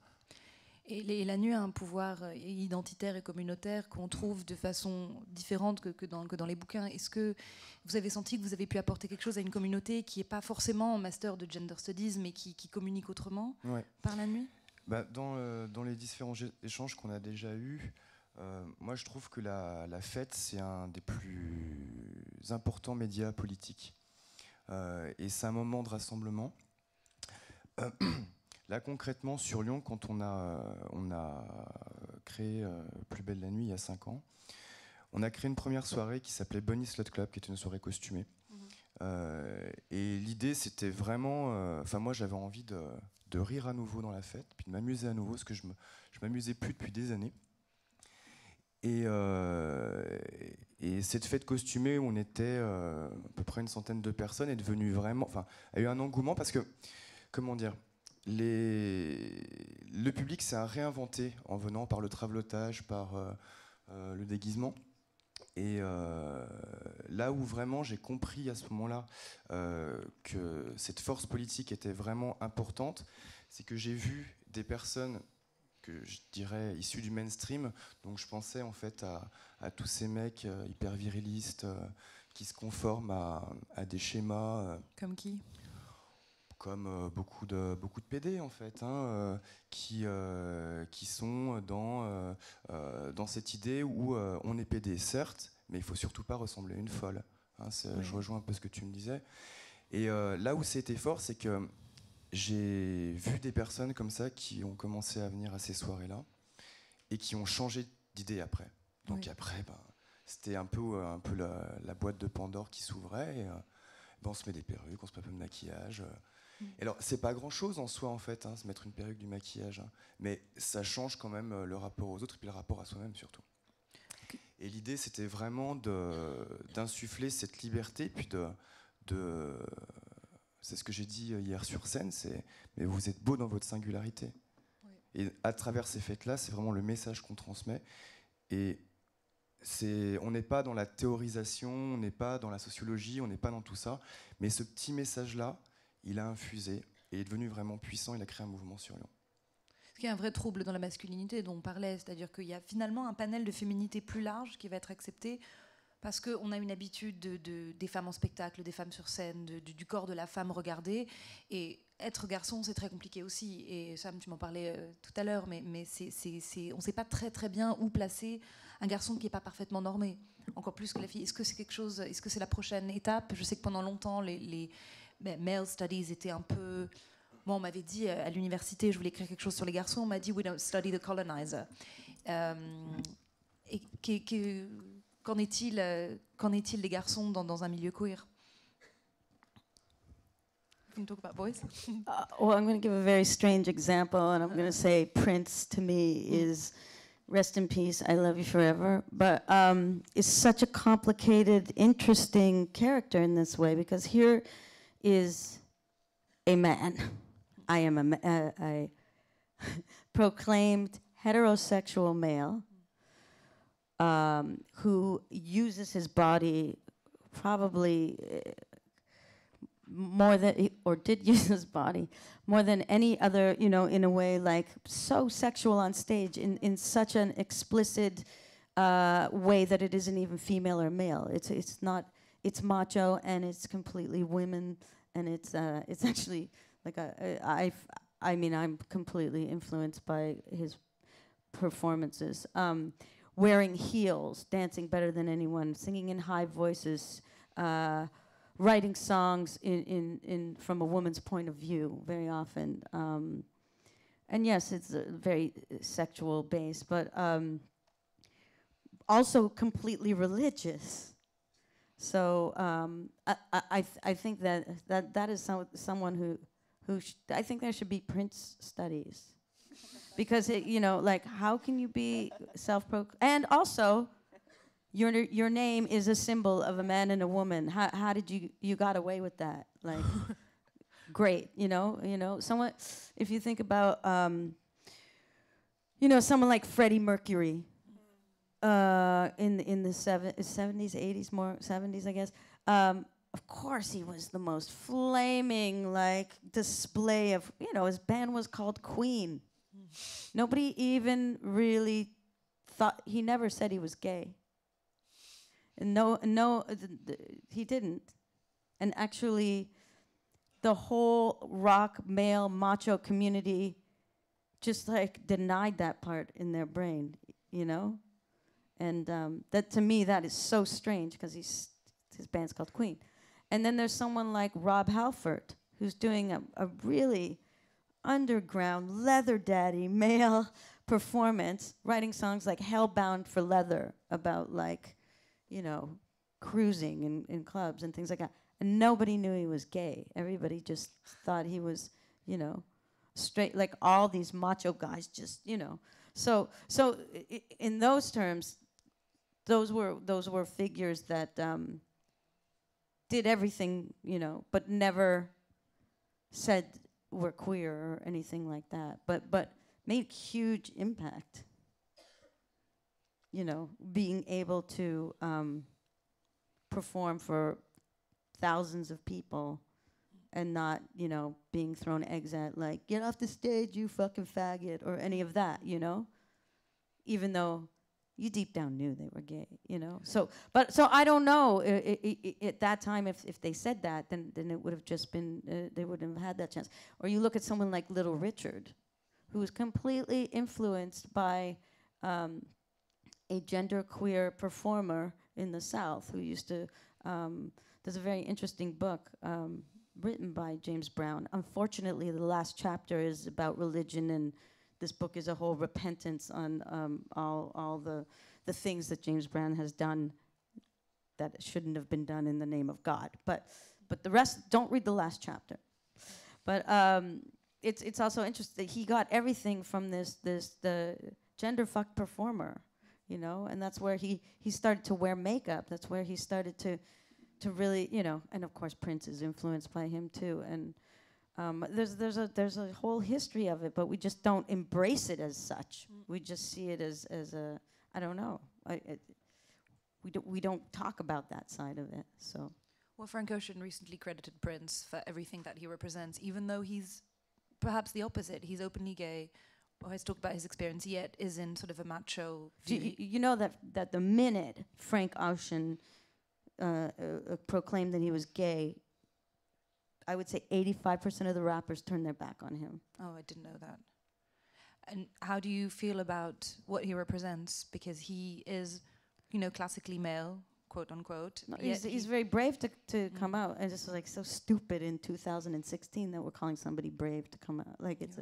Et la nuit a un pouvoir identitaire et communautaire qu'on trouve de façon différente que dans les bouquins. Est-ce que vous avez senti que vous avez pu apporter quelque chose à une communauté qui n'est pas forcément en master de gender studies, mais qui communique autrement par la nuit ? Bah, dans les différents échanges qu'on a déjà eus, moi je trouve que la fête, c'est un des plus importants médias politiques. Et c'est un moment de rassemblement. Là, concrètement, sur Lyon, quand on a créé Plus belle la nuit il y a 5 ans, on a créé une première soirée qui s'appelait Bunny Slut Club, qui était une soirée costumée. Et l'idée, c'était vraiment... moi, j'avais envie de rire à nouveau dans la fête, puis de m'amuser à nouveau, parce que je m'amusais plus depuis des années. Et cette fête costumée, où on était à peu près une centaine de personnes, est devenue vraiment... a eu un engouement, parce que, comment dire... Le public s'est réinventé en venant par le travelotage, par le déguisement. Et là où vraiment j'ai compris à ce moment-là que cette force politique était vraiment importante, c'est que j'ai vu des personnes que je dirais issues du mainstream. Donc je pensais en fait à tous ces mecs hyper virilistes qui se conforment à des schémas. Comme qui ? Comme beaucoup de PD en fait, hein, qui sont dans cette idée où on est PD certes, mais il faut surtout pas ressembler à une folle. Hein, je rejoins un peu ce que tu me disais. Et là où c'était fort, c'est que j'ai vu des personnes comme ça qui ont commencé à venir à ces soirées-là et qui ont changé d'idée après. Donc après, c'était un peu la boîte de Pandore qui s'ouvrait. Et, on se met des perruques, on se met un peu de maquillage. Et alors, c'est pas grand-chose en soi, en fait, hein, se mettre une perruque, du maquillage, hein, mais ça change quand même le rapport aux autres et puis le rapport à soi-même surtout. Et l'idée, c'était vraiment d'insuffler cette liberté, puis c'est ce que j'ai dit hier sur scène, mais vous êtes beau dans votre singularité. Et à travers ces fêtes-là, c'est vraiment le message qu'on transmet. Et on n'est pas dans la théorisation, on n'est pas dans la sociologie, on n'est pas dans tout ça, mais ce petit message-là, il a infusé et est devenu vraiment puissant. Il a créé un mouvement sur Lyon. Parce qu'il y a un vrai trouble dans la masculinité dont on parlait, c'est-à-dire qu'il y a finalement un panel de féminité plus large qui va être accepté parce qu'on a une habitude des femmes en spectacle, des femmes sur scène, du corps de la femme regardé. Et être garçon, c'est très compliqué aussi. Et Sam, tu m'en parlais tout à l'heure, mais on ne sait pas très très bien où placer un garçon qui n'est pas parfaitement normé. Encore plus que la fille. Est-ce que c'est quelque chose, est-ce que c'est la prochaine étape ? Je sais que pendant longtemps, les male studies étaient un peu... Moi, on m'avait dit à l'université, je voulais écrire quelque chose sur les garçons, on m'a dit « We don't study the colonizer ». Qu'en est-il des garçons dans un milieu queer ? Can you talk about boys? Well, I'm going to give a very strange example, and I'm going to say Prince, to me, is rest in peace, I love you forever, but is such a complicated, interesting character in this way, because here is a man. I am a proclaimed heterosexual male who uses his body probably more than, or did use his body more than any other, you know, in a way like so sexual on stage in such an explicit way that it isn't even female or male. It's not, it's macho and it's completely women, and it's actually like I mean, I'm completely influenced by his performances. Wearing heels, dancing better than anyone, singing in high voices, writing songs in from a woman's point of view very often. And yes, it's very sexual based, but also completely religious. So I think that is someone who I think there should be Prince studies. Because you know, like, how can you be and also your name is a symbol of a man and a woman. How did you got away with that? Like, great, you know, someone, if you think about you know, someone like Freddie Mercury in the 70s, 80s, more 70s, I guess. Of course, he was the most flaming, like, display of, you know, his band was called Queen. Nobody even really thought, he never said he was gay. And he didn't. And actually, the whole rock, male, macho community just like denied that part in their brain, you know? And that, to me, that is so strange, because his band's called Queen. And then there's someone like Rob Halford, who's doing a really underground, leather daddy, male performance, writing songs like Hellbound for Leather, about, like, you know, cruising in clubs and things like that. And nobody knew he was gay. Everybody just thought he was, you know, straight, like all these macho guys just, you know. So in those terms, those were figures that did everything, you know, but never said were queer or anything like that, but made huge impact. You know, being able to perform for thousands of people and not, you know, being thrown eggs at, like, get off the stage, you fucking faggot, or any of that, you know, even though you deep down knew they were gay, you know. So I don't know at that time if they said that, then it would have just been they wouldn't have had that chance. Or you look at someone like Little Richard, who was completely influenced by a genderqueer performer in the South who used to. There's a very interesting book written by James Brown. Unfortunately, the last chapter is about religion, and this book is a whole repentance on all the things that James Brown has done that shouldn't have been done in the name of God. But the rest, don't read the last chapter. But it's also interesting. He got everything from the genderfuck performer, you know, and that's where he started to wear makeup. That's where he started to really, you know, and of course Prince is influenced by him too. And there's a whole history of it, but we just don't embrace it as such. We just see it as a, I don't know. We don't talk about that side of it. So. Well, Frank Ocean recently credited Prince for everything that he represents, even though he's perhaps the opposite. He's openly gay, or has talked about his experience, yet is in sort of a macho view. You know that the minute Frank Ocean proclaimed that he was gay, I would say 85% of the rappers turned their back on him. Oh, I didn't know that. And how do you feel about what he represents? Because he is, you know, classically male, quote unquote. No, he's very brave to come out, and it's like so stupid in 2016 that we're calling somebody brave to come out. Like it's,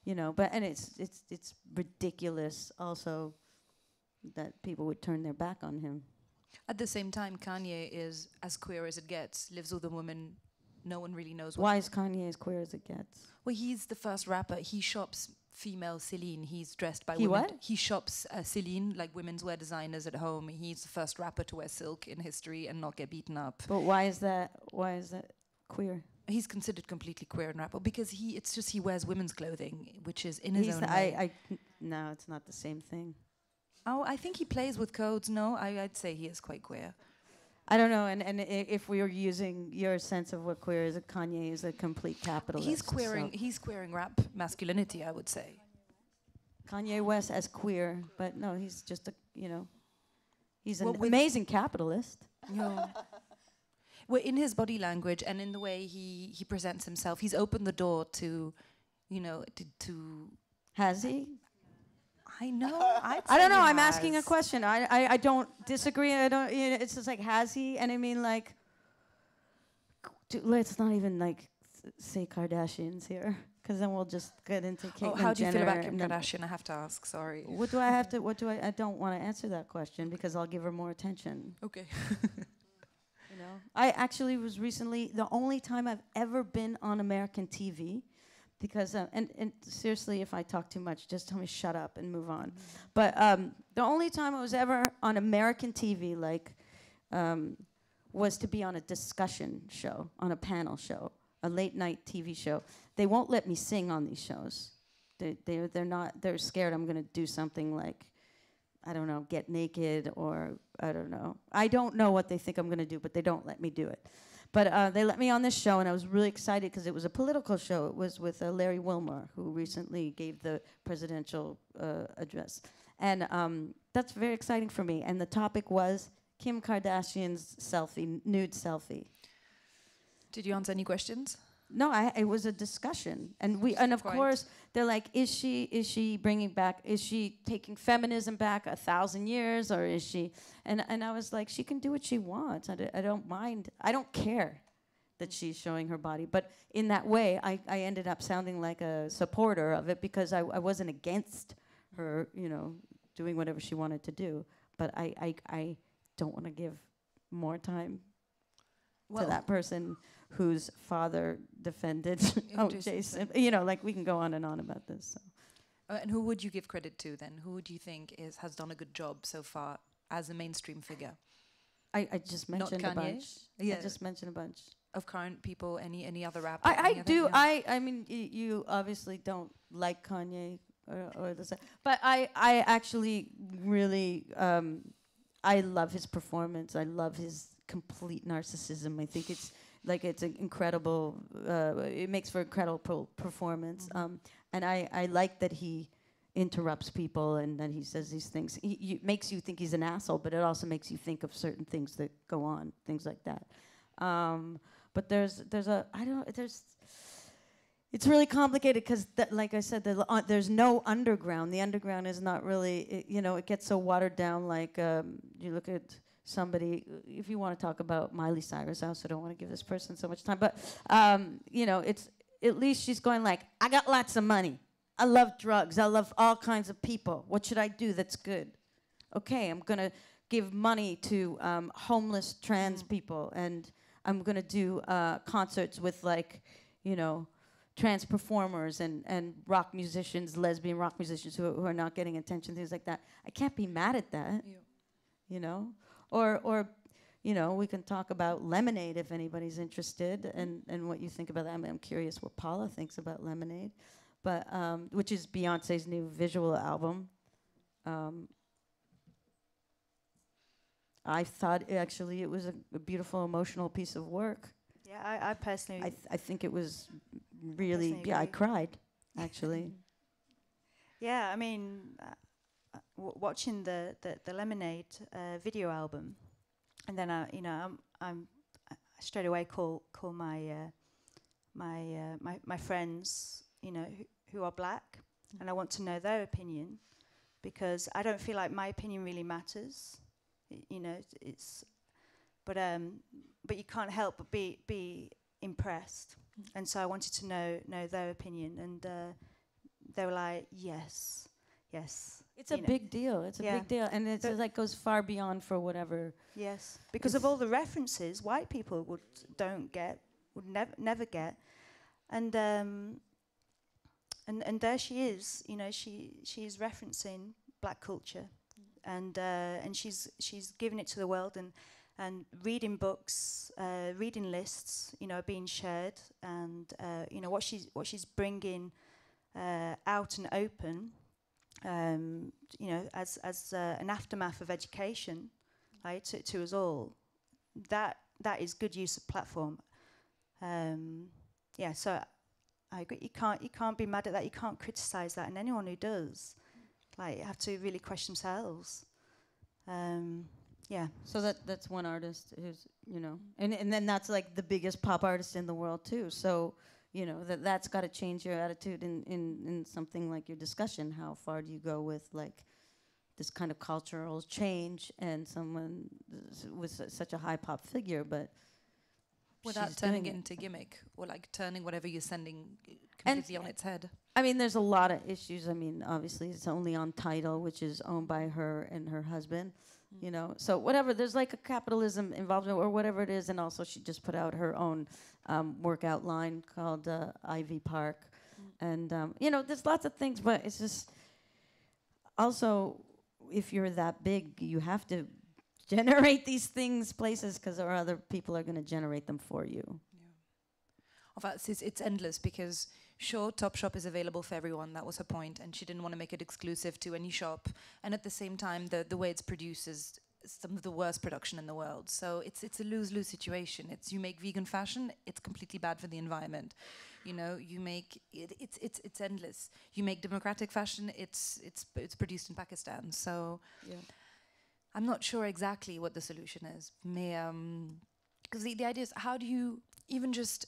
you know, but and it's ridiculous also that people would turn their back on him. At the same time, Kanye is as queer as it gets, lives with a woman. No one really knows Why is Kanye as queer as it gets? Well, he's the first rapper. He shops female Celine. He's dressed by He women. what? He shops Celine, like women's wear designers at home. He's the first rapper to wear silk in history and not get beaten up. But why is that queer? He's considered completely queer in rap because it's just he wears women's clothing, which is in his own way. No, it's not the same thing. Oh, I think he plays with codes. No, I'd say he is quite queer. I don't know, and if we were using your sense of what queer is, Kanye is a complete capitalist. He's queering rap masculinity, I would say. Kanye West as queer, but no, he's just he's an Well, amazing capitalist. No. Well, in his body language and in the way he presents himself, he's opened the door to, to. Has he? I know. I don't know. I'm asking a question. I don't disagree. I don't. It's just like, has he? And I mean, like, let's not even like say Kardashians here, because then we'll just get into Caitlyn how do you feel Jenner about Kim and Kardashian? I have to ask. Sorry. What do I have to? What do I? I don't want to answer that question because I'll give her more attention. Okay. I actually was recently the only time I've ever been on American TV. Because and seriously, if I talk too much, just tell me shut up and move on. But the only time I was ever on American TV, was to be on a discussion show, on a panel show, a late night TV show. They won't let me sing on these shows. They're not. They're scared I'm going to do something like, I don't know, get naked or I don't know. I don't know what they think I'm going to do, but they don't let me do it. But they let me on this show, and I was really excited because it was a political show. It was with Larry Wilmore, who recently gave the presidential address. And that's very exciting for me. And the topic was Kim Kardashian's nude selfie. Did you answer any questions? No, it was a discussion, and of course they're like, is she bringing back? Is she taking feminism back 1,000 years, or is she? And I was like, she can do what she wants. I don't mind. I don't care that she's showing her body, but in that way, I ended up sounding like a supporter of it because I wasn't against her, doing whatever she wanted to do. But I don't want to give more time to that person whose father defended Jason. Like we can go on and on about this. So. And who would you give credit to then? Who do you think has done a good job so far as a mainstream figure? I just mentioned a bunch. Yeah. I just mentioned a bunch. Of current people, any other rappers? I do. Yeah. I mean, you obviously don't like Kanye or this, but I actually really I love his performance. I love his complete narcissism. I think it's an incredible. It makes for incredible performance. Mm-hmm. And I like that he interrupts people and that he says these things. He makes you think he's an asshole, but it also makes you think of certain things that go on, things like that. But it's really complicated because, like I said, there's no underground. The underground is not really, it gets so watered down. Like you look at somebody, if you want to talk about Miley Cyrus, I also don't want to give this person so much time, but it's at least she's going like, I got lots of money. I love drugs. I love all kinds of people. What should I do that's good? Okay, I'm going to give money to homeless trans people, and I'm going to do concerts with trans performers and rock musicians, lesbian rock musicians who are not getting attention, things like that. I can't be mad at that, Or we can talk about Lemonade if anybody's interested, and what you think about that. I mean, I'm curious what Paula thinks about Lemonade, but which is Beyonce's new visual album. I thought actually it was a beautiful, emotional piece of work. Yeah, I personally. I think it was really. Yeah, I cried, actually. Yeah, I mean, watching the Lemonade video album, and then I straight away call my my friends, who are black, and I want to know their opinion, because I don't feel like my opinion really matters. But you can't help but be impressed, and so I wanted to know their opinion, and they were like, yes. It's a big deal. It's a big deal, and it goes far beyond for whatever. Yes, because of all the references white people would never get, and and there she is. You know, she is referencing black culture, and she's giving it to the world, and reading books, reading lists, you know, being shared, and you know what she's bringing out and open, you know, as an aftermath of education, right, to us all. That is good use of platform. Yeah, so I agree. You can't be mad at that. You can't criticize that, and anyone who does, like, have to really question themselves. Yeah. So that's one artist who's, you know, and then that's like the biggest pop artist in the world too. So, you know, that's got to change your attitude in something like your discussion. How far do you go with like this kind of cultural change and someone with such a high pop figure, but without turning it into gimmick, or like turning whatever you're sending completely on its head. I mean, there's a lot of issues. I mean, obviously, it's only on Tidal, which is owned by her and her husband. You know, so whatever, there's like a capitalism involvement or whatever it is, and also she just put out her own workout line called Ivy Park, and you know, there's lots of things, but it's just also, if you're that big, you have to generate these things places, because or other people are going to generate them for you. In fact, it's endless, because sure, Topshop is available for everyone. That was her point, and she didn't want to make it exclusive to any shop. And at the same time, the way it's produced is some of the worst production in the world. So it's a lose-lose situation. It's, you make vegan fashion, it's completely bad for the environment. You know, you make it's endless. You make democratic fashion, it's produced in Pakistan. So Yeah. I'm not sure exactly what the solution is. Because the idea is, how do you, even just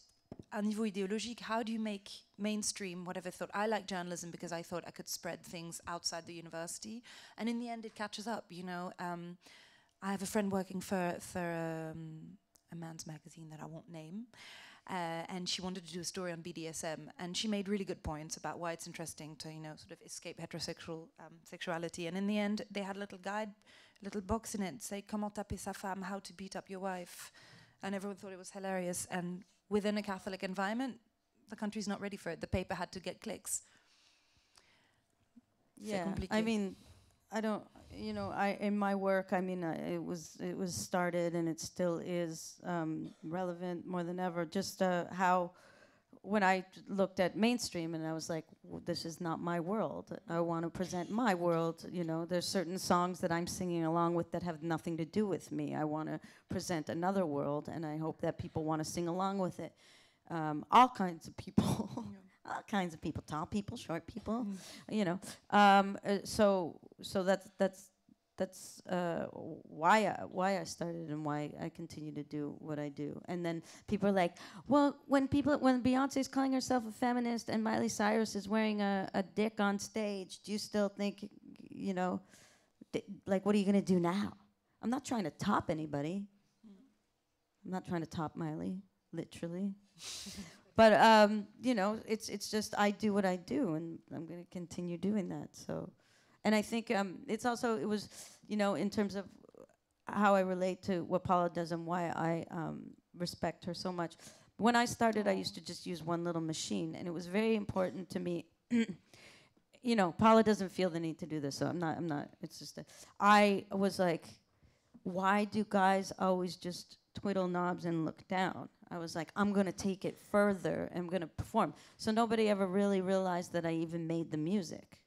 à niveau idéologique, how do you make mainstream whatever thought? I like journalism because I thought I could spread things outside the university, and in the end it catches up, you know. I have a friend working for a man's magazine that I won't name, and she wanted to do a story on BDSM, and she made really good points about why it's interesting to, you know, sort of escape heterosexual sexuality. And in the end, they had a little guide, little box in it, say comment taper sa femme, how to beat up your wife, and everyone thought it was hilarious. And within a Catholic environment, the country's not ready for it. The paper had to get clicks. Yeah, I mean, I don't, you know, in my work, I mean, it was started, and it still is relevant more than ever. Just how, when I looked at mainstream, and I was like, this is not my world. I want to present my world. You know, there's certain songs that I'm singing along with that have nothing to do with me. I want to present another world, and I hope that people want to sing along with it. All kinds of people. All kinds of people, tall people, short people, you know. So that's why I started and why I continue to do what I do. And then people are like, well, when Beyonce's calling herself a feminist and Miley Cyrus is wearing a dick on stage, do you still think, you know, like, what are you gonna do now? I'm not trying to top anybody. I'm not trying to top Miley, literally. But you know, it's just I do what I do, and I'm going to continue doing that. So, and I think it was, you know, in terms of how I relate to what Paula does and why I respect her so much. When I started, I used to just use one little machine, and it was very important to me. You know, Paula doesn't feel the need to do this, so I'm not. It's just I was like, why do guys always just twiddle knobs and look down? I was like, I'm going to take it further. I'm going to perform. So nobody ever really realized that I even made the music.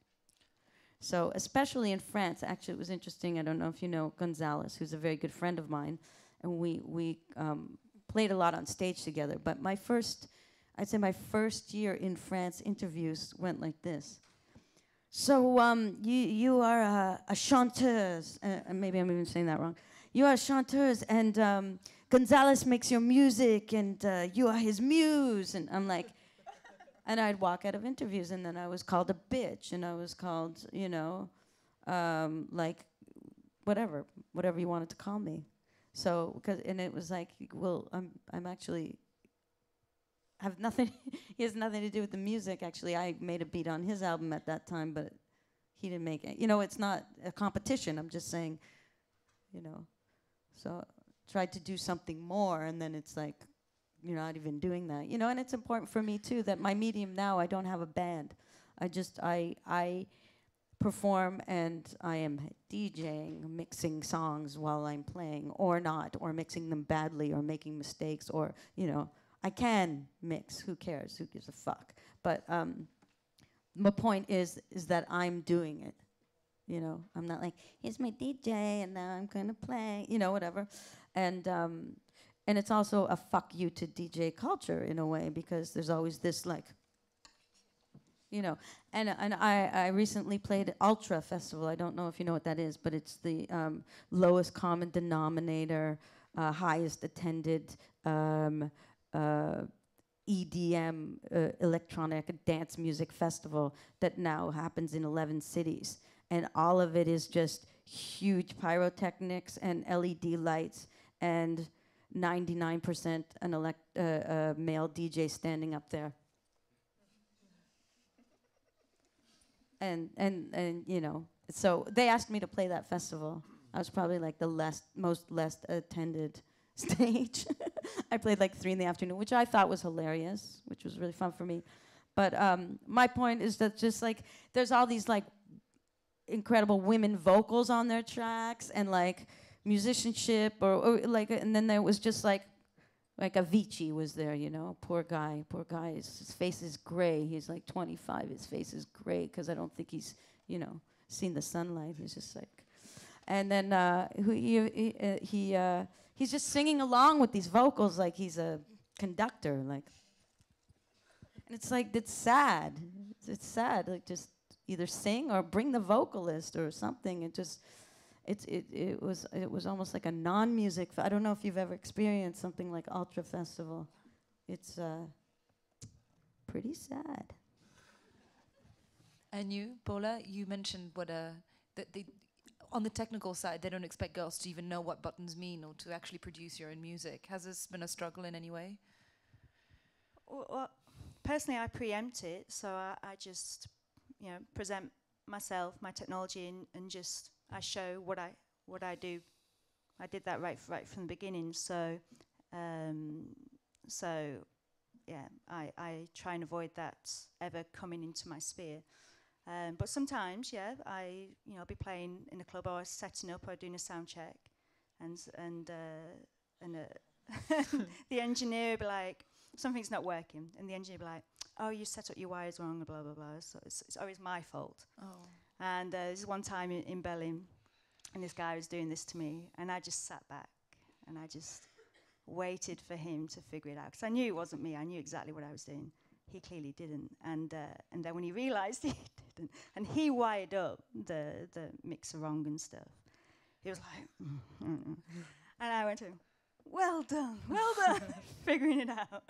So especially in France, actually, it was interesting. I don't know if you know Gonzalez, who's a very good friend of mine. And we played a lot on stage together. But I'd say my first year in France, interviews went like this. So you are a chanteuse. Maybe I'm even saying that wrong. You are a chanteuse, and Gonzalez makes your music, and you are his muse. And I'm like, and I'd walk out of interviews, and then I was called a bitch, and I was called, you know, like, whatever you wanted to call me. So, and it was like, well, I'm actually have nothing. He has nothing to do with the music. Actually, I made a beat on his album at that time, but he didn't make it. You know, it's not a competition. I'm just saying, you know. So tried to do something more, and then it's like, you're not even doing that, you know. And it's important for me too that my medium now, I don't have a band. I perform and I am DJing, mixing songs while I'm playing, or not, or mixing them badly, or making mistakes, or, you know, I can mix. Who cares? Who gives a fuck? But my point is that I'm doing it. You know, I'm not like, here's my DJ and now I'm gonna play, you know, whatever. And it's also a fuck you to DJ culture in a way, because there's always this like, you know, and I recently played Ultra Festival. I don't know if you know what that is, but it's the lowest common denominator, highest attended EDM, electronic dance music festival that now happens in 11 cities. And all of it is just huge pyrotechnics and LED lights and 99% a male DJ standing up there. And you know, so they asked me to play that festival. I was probably like the most less attended stage. I played like 3 PM, which I thought was hilarious, which was really fun for me. But my point is that just like there's all these like incredible women vocals on their tracks and like musicianship or like, and then there was just like Avicii was there, you know, poor guy, his face is gray, he's like 25, his face is gray because I don't think he's, you know, seen the sunlight, he's just like, and then he's just singing along with these vocals like he's a conductor, like, and it's like, it's sad, like just either sing or bring the vocalist or something, it was almost like a non-music. I don't know if you've ever experienced something like Ultra Festival. It's pretty sad. And you, Paula, you mentioned that they, on the technical side, they don't expect girls to even know what buttons mean or to actually produce your own music. Has this been a struggle in any way? Well, personally, I preempt it, so I just, you know, present myself, my technology, and just I show what I do. I did that right from the beginning. So yeah, I try and avoid that ever coming into my sphere. But sometimes, yeah, I'll be playing in a club or setting up or doing a sound check, and the engineer will be like, something's not working, and the engineer will be like, oh, you set up your wires wrong, blah blah blah. So it's always my fault. Oh. And this one time in Berlin, and this guy was doing this to me, and I just sat back, and I just waited for him to figure it out, because I knew it wasn't me. I knew exactly what I was doing. He clearly didn't. And then when he realised he didn't, and he wired up the mixer wrong and stuff, he was like, and I went to him, well done, figuring it out.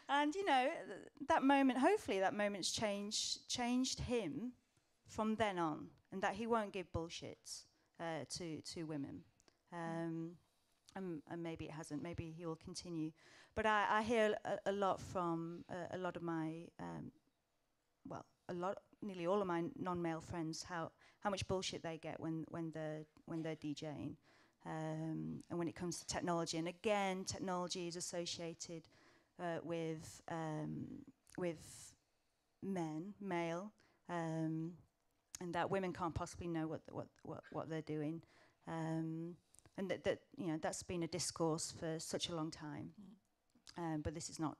And you know, that moment, hopefully that moment's changed him from then on, and that he won't give bullshit to women. And maybe it hasn't, maybe he will continue. But I hear a lot from a lot of my, nearly all of my non-male friends, how much bullshit they get when they're DJing. And when it comes to technology, and again, technology is associated with male, and that women can't possibly know what they're doing, and that you know, that's been a discourse for such a long time, but this is not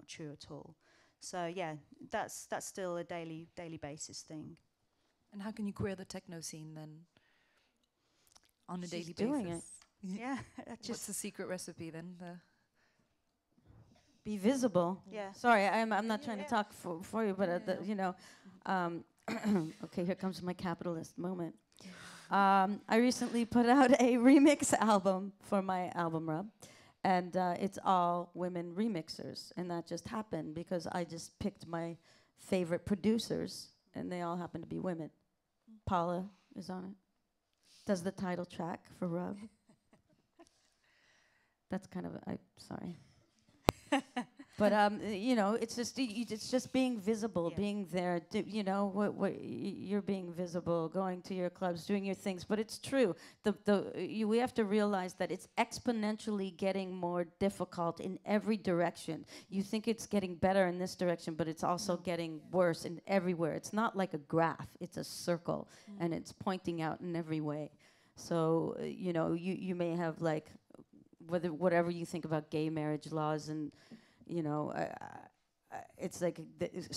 true at all. So yeah, that's still a daily basis thing. And how can you queer the techno scene then on a She's daily doing basis? Yeah, What's the secret recipe then? Be visible. Yeah. Sorry, I'm not trying to talk for you, but you know, okay, here comes my capitalist moment. I recently put out a remix album for my album Rub, and it's all women remixers, and that just happened because I just picked my favorite producers, and they all happen to be women. Paula is on it. Does the title track for Rub. That's kind of sorry. But you know, it's just being visible, being there. You know, you're being visible, going to your clubs, doing your things. But it's true. We have to realize that it's exponentially getting more difficult in every direction. You think it's getting better in this direction, but it's also getting worse in everywhere. It's not like a graph; it's a circle, and it's pointing out in every way. So you know, you may have like whatever you think about gay marriage laws, and you know, it's like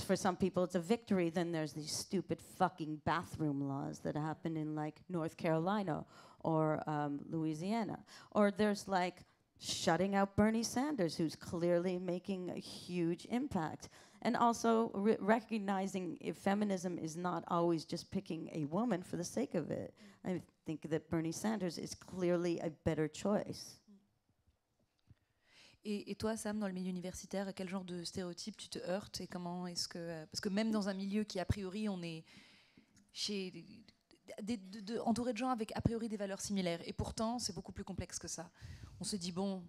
for some people it's a victory. Then there's these stupid fucking bathroom laws that happen in like North Carolina or Louisiana, or there's like shutting out Bernie Sanders, who's clearly making a huge impact. And also recognizing if feminism is not always just picking a woman for the sake of it. I think that Bernie Sanders is clearly a better choice. Et toi, Sam, dans le milieu universitaire, à quel genre de stéréotypes tu te heurtes et comment est-ce que... Parce que même dans un milieu qui, a priori, on est entouré de gens avec, a priori, des valeurs similaires. Et pourtant, c'est beaucoup plus complexe que ça. On se dit, bon,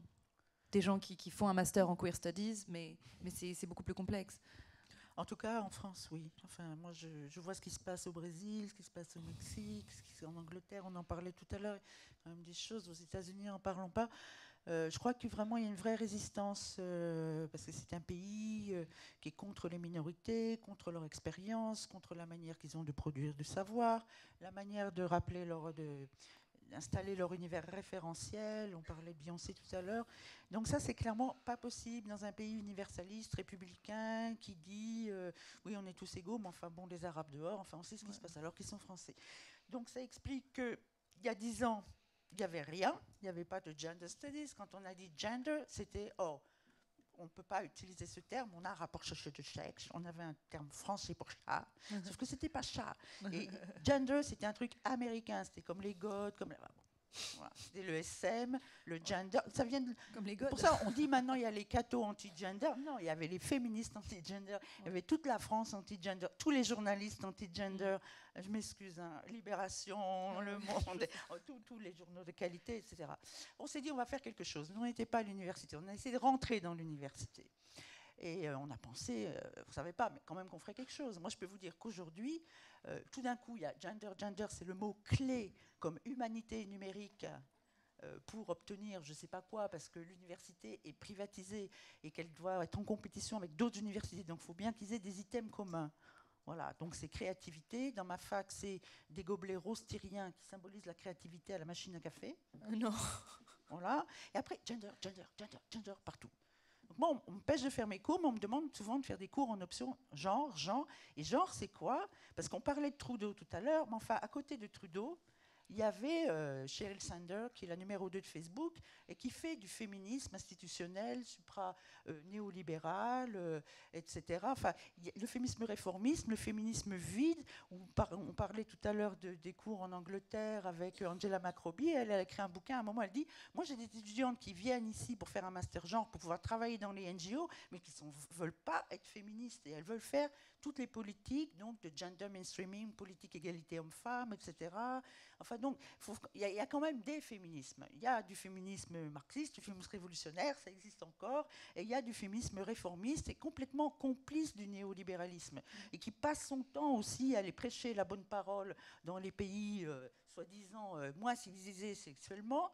des gens qui font un master en queer studies, mais c'est beaucoup plus complexe. En tout cas, en France, oui. Enfin, moi, je vois ce qui se passe au Brésil, ce qui se passe au Mexique, ce qui se passe en Angleterre. On en parlait tout à l'heure. Il y a quand même des choses aux États-Unis, n'en parlons pas. Je crois que vraiment il y a une vraie résistance parce que c'est un pays qui est contre les minorités, contre leur expérience, contre la manière qu'ils ont de produire du savoir, la manière de rappeler d'installer leur univers référentiel. On parlait de Beyoncé tout à l'heure. Donc ça, c'est clairement pas possible dans un pays universaliste, républicain, qui dit oui, on est tous égaux, mais enfin bon, les Arabes dehors, enfin on sait ce qui se passe alors qu'ils sont français. Donc ça explique qu'il y a 10 ans, il n'y avait rien, il n'y avait pas de gender studies. Quand on a dit gender, c'était on ne peut pas utiliser ce terme, on a un rapport de sexe, on avait un terme français pour chat, sauf que c'était pas chat. Et gender, c'était un truc américain, c'était comme les goths, comme voilà, c'était le SM, le gender, ça vient de... Comme les goths. Pour ça, on dit maintenant il y a les cathos anti-gender. Non, il y avait les féministes anti-gender, il y avait toute la France anti-gender, tous les journalistes anti-gender. Je m'excuse, hein, Libération, Le Monde, tous les journaux de qualité, etc. On s'est dit on va faire quelque chose. Nous, on n'était pas à l'université, on a essayé de rentrer dans l'université. Et on a pensé, vous ne savez pas, mais quand même qu'on ferait quelque chose. Moi, je peux vous dire qu'aujourd'hui, tout d'un coup, il y a gender. Gender, c'est le mot clé comme humanité numérique pour obtenir je ne sais pas quoi, parce que l'université est privatisée et qu'elle doit être en compétition avec d'autres universités. Donc, il faut bien qu'ils aient des items communs. Voilà, donc c'est créativité. Dans ma fac, c'est des gobelets roses tyriens qui symbolisent la créativité à la machine à café. Non. Voilà. Et après, gender partout. Donc moi, on me pêche de faire mes cours, mais on me demande souvent de faire des cours en option genre. Et genre, c'est quoi? Parce qu'on parlait de Trudeau tout à l'heure, mais enfin, à côté de Trudeau, il y avait Sheryl Sanders, qui est la numéro 2 de Facebook, et qui fait du féminisme institutionnel, supra-néolibéral, etc. Enfin, le féminisme réformiste, le féminisme vide. On parlait tout à l'heure des cours en Angleterre avec Angela McRobbie. Elle a écrit un bouquin, à un moment, elle dit « Moi, j'ai des étudiantes qui viennent ici pour faire un master genre, pour pouvoir travailler dans les NGO, mais qui ne veulent pas être féministes. Et elles veulent faire toutes les politiques, donc de gender mainstreaming, politique égalité homme-femme, etc. » Enfin, donc, il y a quand même des féminismes. Il y a du féminisme marxiste, du féminisme révolutionnaire, ça existe encore, et il y a du féminisme réformiste et complètement complice du néolibéralisme, et qui passe son temps aussi à aller prêcher la bonne parole dans les pays soi-disant moins civilisés sexuellement,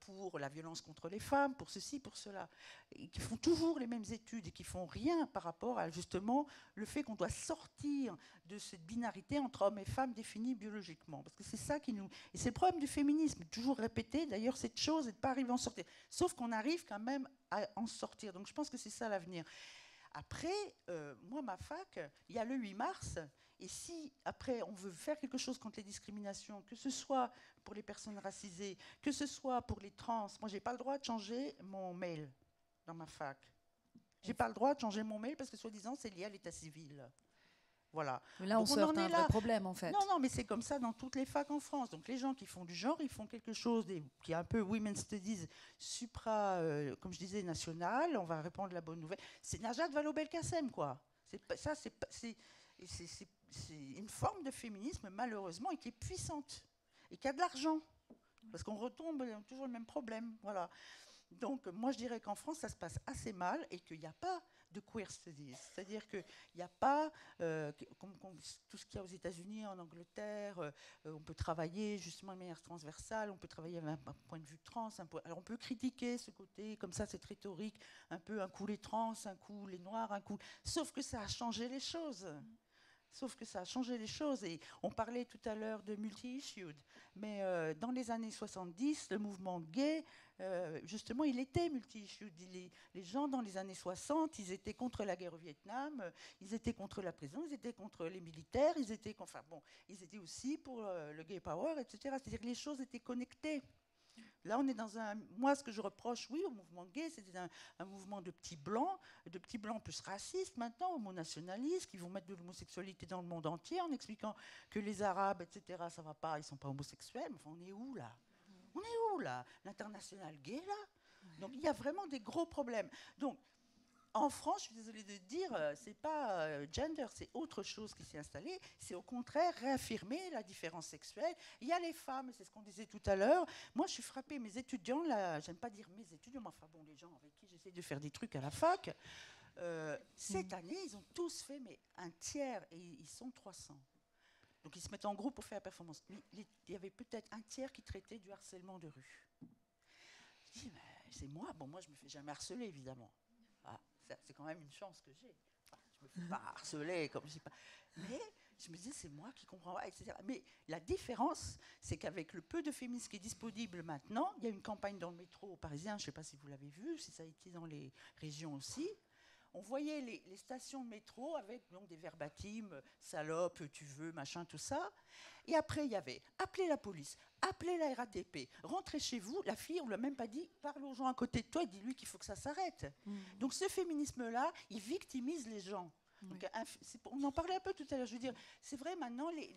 pour la violence contre les femmes, pour ceci, pour cela, et qui font toujours les mêmes études et qui font rien par rapport à justement le fait qu'on doit sortir de cette binarité entre hommes et femmes définie biologiquement, parce que c'est ça qui nous... Et c'est le problème du féminisme, toujours répéter d'ailleurs cette chose et de ne pas arriver à en sortir, sauf qu'on arrive quand même à en sortir, donc je pense que c'est ça l'avenir. Après, moi, ma fac, il y a le 8 mars, et si, après, on veut faire quelque chose contre les discriminations, que ce soit pour les personnes racisées, que ce soit pour les trans, moi, je n'ai pas le droit de changer mon mail dans ma fac. Je n'ai pas le droit de changer mon mail parce que, soi-disant, c'est lié à l'état civil. Voilà. Mais là, on se heurte à un vrai problème, en fait. Non, mais c'est comme ça dans toutes les facs en France. Donc, les gens qui font du genre, ils font quelque chose qui est un peu women's studies comme je disais, national. On va répandre la bonne nouvelle. C'est Najat Vallaud-Belkacem, quoi. C'est une forme de féminisme, malheureusement, et qui est puissante, et qui a de l'argent. Parce qu'on retombe toujours le même problème. Voilà. Donc, moi, je dirais qu'en France, ça se passe assez mal et qu'il n'y a pas de queer studies. C'est-à-dire qu'il n'y a pas, comme tout ce qu'il y a aux États-Unis, en Angleterre, on peut travailler justement de manière transversale, on peut travailler avec un point de vue trans. Alors, on peut critiquer ce côté, comme ça, cette rhétorique, un peu un coup les trans, un coup les noirs, un coup. Sauf que ça a changé les choses. Sauf que ça a changé les choses. Et on parlait tout à l'heure de multi-issued. Mais dans les années 70, le mouvement gay, justement, il était multi-issued. Les gens, dans les années 60, ils étaient contre la guerre au Vietnam, ils étaient contre la prison, ils étaient contre les militaires, ils étaient aussi pour le gay power, etc. C'est-à-dire que les choses étaient connectées. Là, on est dans un... Moi, ce que je reproche, oui, au mouvement gay, c'est un mouvement de petits blancs plus racistes maintenant, homonationalistes, qui vont mettre de l'homosexualité dans le monde entier en expliquant que les Arabes, etc., ça va pas, ils sont pas homosexuels. Mais enfin, on est où, là? On est où, là? L'international gay, là? Donc, il y a vraiment des gros problèmes. Donc, en France, je suis désolée de dire, c'est pas gender, c'est autre chose qui s'est installé. C'est au contraire réaffirmer la différence sexuelle. Il y a les femmes, c'est ce qu'on disait tout à l'heure. Moi, je suis frappée, mes étudiants, là, j'aime pas dire mes étudiants, mais enfin bon, les gens avec qui j'essaie de faire des trucs à la fac, cette année, ils ont tous fait un tiers, et ils sont 300. Donc ils se mettent en groupe pour faire la performance. Mais il y avait peut-être un tiers qui traitait du harcèlement de rue. Je dis, mais c'est moi. Bon, moi, je me fais jamais harceler, évidemment. C'est quand même une chance que j'ai. Enfin, je me fais pas harceler, comme je dis pas. Mais je me dis, c'est moi qui comprends pas, etc. Mais la différence, c'est qu'avec le peu de féministes qui est disponible maintenant, il y a une campagne dans le métro parisien, je ne sais pas si vous l'avez vu, si ça a été dans les régions aussi. On voyait les stations de métro avec donc, des verbatims, salope, tu veux, machin, tout ça. Et après, il y avait appelez la police, appelez la RATP, rentrez chez vous. La fille, on ne l'a même pas dit, parle aux gens à côté de toi et dis-lui qu'il faut que ça s'arrête. Donc ce féminisme-là, il victimise les gens. Donc, on en parlait un peu tout à l'heure. Je veux dire, c'est vrai, maintenant, il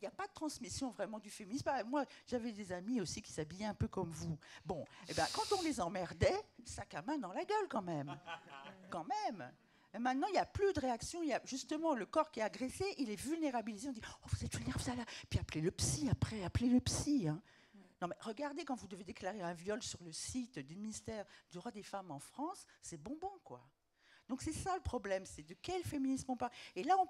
n'y a pas de transmission vraiment du féminisme. Moi, j'avais des amis aussi qui s'habillaient un peu comme vous. Bon, eh ben, quand on les emmerdait, sac à main dans la gueule quand même. Quand même. Et maintenant, il n'y a plus de réaction. Il y a justement le corps qui est agressé, il est vulnérabilisé. On dit, oh, vous êtes vulnérable, ça là. Puis appelez le psy après, appelez le psy. Hein. Non, mais regardez, quand vous devez déclarer un viol sur le site du ministère du droit des femmes en France, c'est bonbon, quoi. Donc c'est ça le problème, c'est de quel féminisme on parle. Et là, en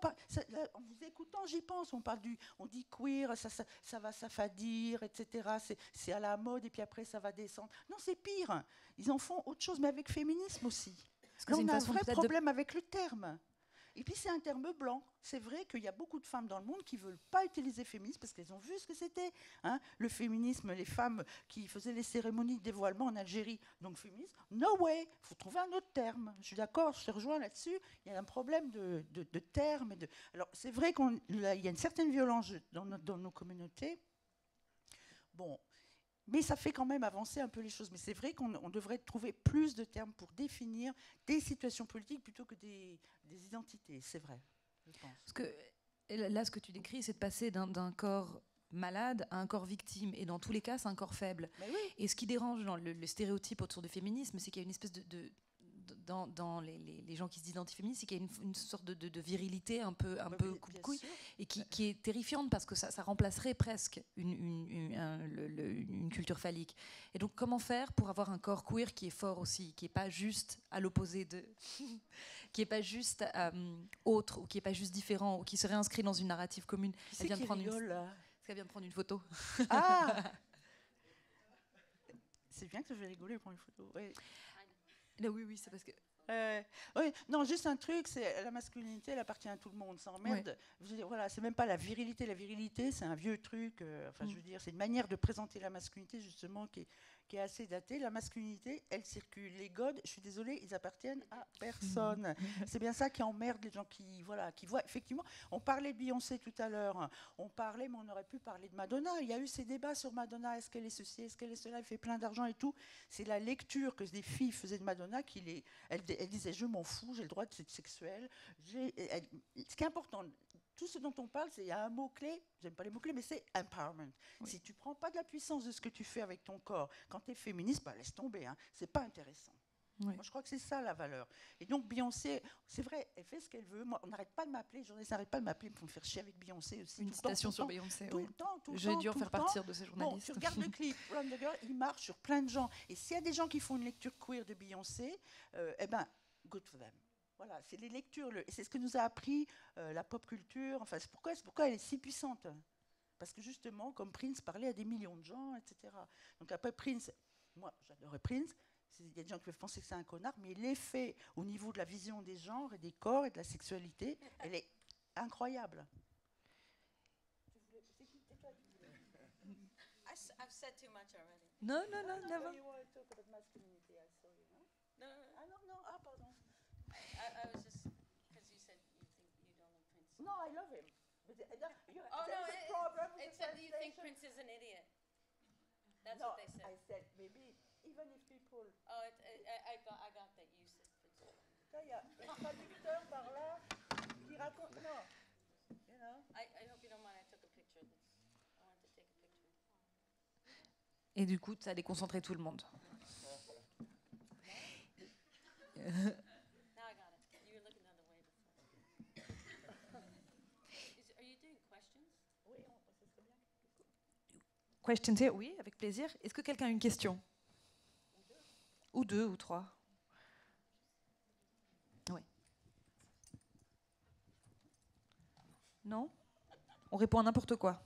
vous écoutant, j'y pense, on dit queer, ça va s'affadir, etc. C'est à la mode et puis après ça va descendre. Non, c'est pire. Ils en font autre chose, mais avec féminisme aussi. Là, on a un vrai problème avec le terme. Et puis c'est un terme blanc. C'est vrai qu'il y a beaucoup de femmes dans le monde qui ne veulent pas utiliser féminisme parce qu'elles ont vu ce que c'était. Hein, le féminisme, les femmes qui faisaient les cérémonies de dévoilement en Algérie. Donc féminisme, no way, il faut trouver un autre terme. Je suis d'accord, je te rejoins là-dessus. Il y a un problème de termes. Alors c'est vrai qu'il y a une certaine violence dans nos communautés. Bon. Mais ça fait quand même avancer un peu les choses. Mais c'est vrai qu'on devrait trouver plus de termes pour définir des situations politiques plutôt que des identités. C'est vrai, je pense. Parce que là, ce que tu décris, c'est de passer d'un corps malade à un corps victime. Et dans tous les cas, c'est un corps faible. Mais oui. Et ce qui dérange dans le stéréotype autour du féminisme, c'est qu'il y a une espèce dans les gens qui se identifient féministes, c'est qu'il y a une sorte de virilité un peu coupe-couille et qui est terrifiante parce que ça remplacerait presque une culture phallique. Et donc comment faire pour avoir un corps queer qui est fort aussi, qui n'est pas juste à l'opposé de... qui n'est pas juste autre, ou qui n'est pas juste différent, ou qui serait inscrit dans une narrative commune. Elle vient de prendre une photo. Ah c'est bien que je vais rigoler pour une photo. Oui. Là, oui, c'est parce que... oui, non, juste un truc, c'est la masculinité, elle appartient à tout le monde, sans merde. Je veux dire, voilà, c'est même pas la virilité. La virilité, c'est un vieux truc. Je veux dire, c'est une manière de présenter la masculinité justement qui est assez datée. La masculinité, elle circule. Les godes, je suis désolée, ils appartiennent à personne. C'est bien ça qui emmerde les gens qui voient. Effectivement, on parlait de Beyoncé tout à l'heure. On parlait, mais on aurait pu parler de Madonna. Il y a eu ces débats sur Madonna. Est-ce qu'elle est ceci, est-ce qu'elle est cela? Elle fait plein d'argent et tout. C'est la lecture que des filles faisaient de Madonna elle disait, je m'en fous, j'ai le droit d'être sexuelle. Ce qui est important, tout ce dont on parle, il y a un mot-clé, j'aime pas les mots-clés, mais c'est empowerment. Oui. Si tu prends pas de la puissance de ce que tu fais avec ton corps, quand tu es féministe, laisse tomber, hein, c'est pas intéressant. Oui. Moi, je crois que c'est ça la valeur. Et donc Beyoncé, c'est vrai, elle fait ce qu'elle veut. Moi, on n'arrête pas de m'appeler, les journalistes n'arrêtent pas de m'appeler pour me faire chier avec Beyoncé aussi. Une tout le temps, citation tout le sur temps, Beyoncé, tout oui. le temps, tout le J'ai temps, dû en tout faire le temps. partir de ces Bon, journalistes. tu regardes le clip, Run the Girl, il marche sur plein de gens. Et s'il y a des gens qui font une lecture queer de Beyoncé, eh ben, good for them. Voilà, c'est les lectures, et c'est ce que nous a appris la pop culture. Enfin, c'est pourquoi elle est si puissante. Parce que justement, comme Prince parlait à des millions de gens, etc. Donc après Prince, moi j'adorais Prince. Il y a des gens qui peuvent penser que c'est un connard, mais l'effet au niveau de la vision des genres et des corps et de la sexualité, elle est incroyable. I've said too much already. Non, never. No. Ah, pardon. I was just because you said you think you don't like Prince. No, I love him. But Oh no, it said you think Prince is an idiot. That's what they said. I said maybe even if people. Oh, I got that you said Prince. Là, il y a un traducteur par là qui raconte. Non. You know. I hope you don't mind. I took a picture of this. I wanted to take a picture. Et du coup, ça a déconcentré tout le monde. Now I got it. You were looking the other way before. Are you doing questions? Oui, ce serait bien. Questions here? Oui, avec plaisir. Est-ce que quelqu'un a une question? Ou deux, ou trois. Oui. Non? On répond à n'importe quoi.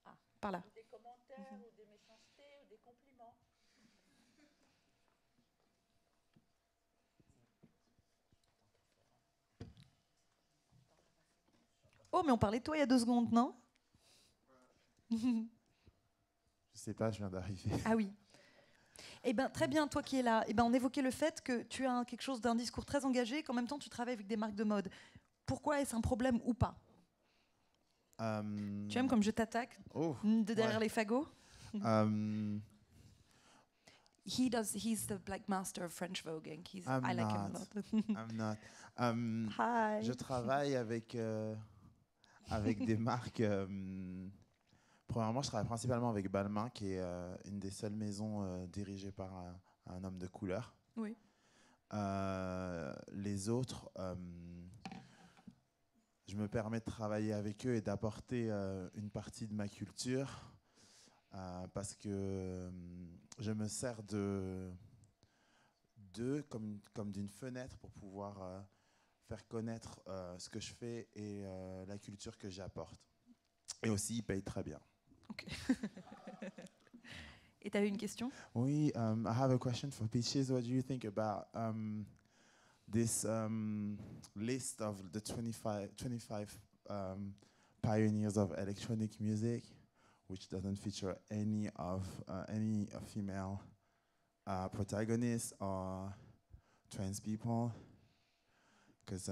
Ah, par là. Des commentaires ou des méchancetés ou des compliments. Oh, mais on parlait de toi il y a 2 secondes, non? Je sais pas, je viens d'arriver. Ah oui. Eh ben, très bien, toi qui es là. Eh ben, on évoquait le fait que tu as quelque chose d'un discours très engagé, qu'en même temps tu travailles avec des marques de mode. Pourquoi est-ce un problème ou pas? Tu aimes comme je t'attaque de derrière les fagots? He's the black master of French voguing. I like him a lot. I'm not. Hi. Je travaille avec des marques. Premièrement, je travaille principalement avec Balmain, qui est une des seules maisons dirigées par un homme de couleur. Oui. Les autres, je me permets de travailler avec eux et d'apporter une partie de ma culture parce que je me sers d'eux comme d'une fenêtre pour pouvoir faire connaître ce que je fais et la culture que j'apporte. Et aussi, ils payent très bien. Ok. Et tu as eu une question? Oui, I have a question for Peaches. What do you think about this list of the 25 pioneers of electronic music, which doesn't feature any female protagonists or trans people? Because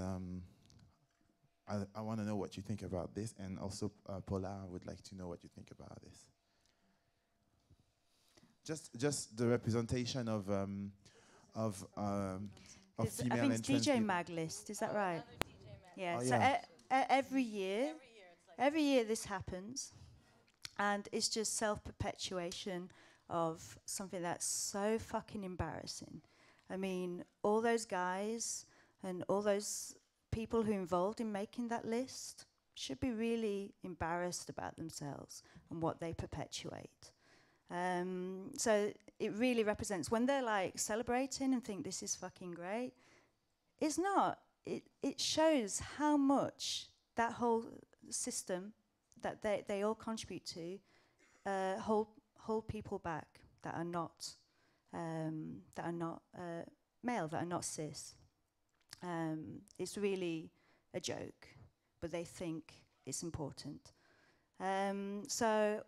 I want to know what you think about this, and also Paula, I would like to know what you think about this. Just the representation of female I think and it's trans DJ people. Mag list. Is that right? Yeah. Oh, So yeah. every year this happens, and it's just self-perpetuation of something that's so fucking embarrassing. I mean, all those guys and all those people who are involved in making that list should be really embarrassed about themselves and what they perpetuate. So it really represents, when they're like celebrating and think this is fucking great, it's not. It shows how much that whole system that they all contribute to hold people back that are not male, that are not cis. It's really a joke, but they think it's important. So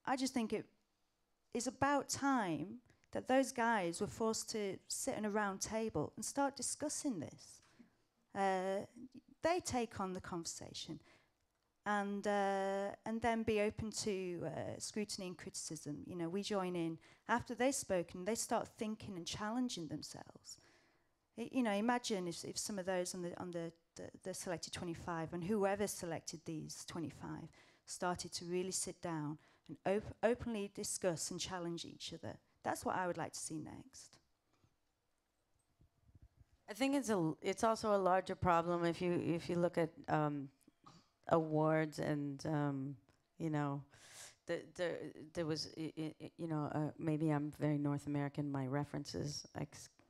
I just think it's about time that those guys were forced to sit at a round table and start discussing this. They take on the conversation and then be open to scrutiny and criticism. You know, we join in. After they've spoken, they start thinking and challenging themselves. You know, imagine if some of those on the selected 25 and whoever selected these 25 started to really sit down and openly discuss and challenge each other. That's what I would like to see next. I think it's also a larger problem if you look at awards and you know, there was maybe I'm very North American, my references,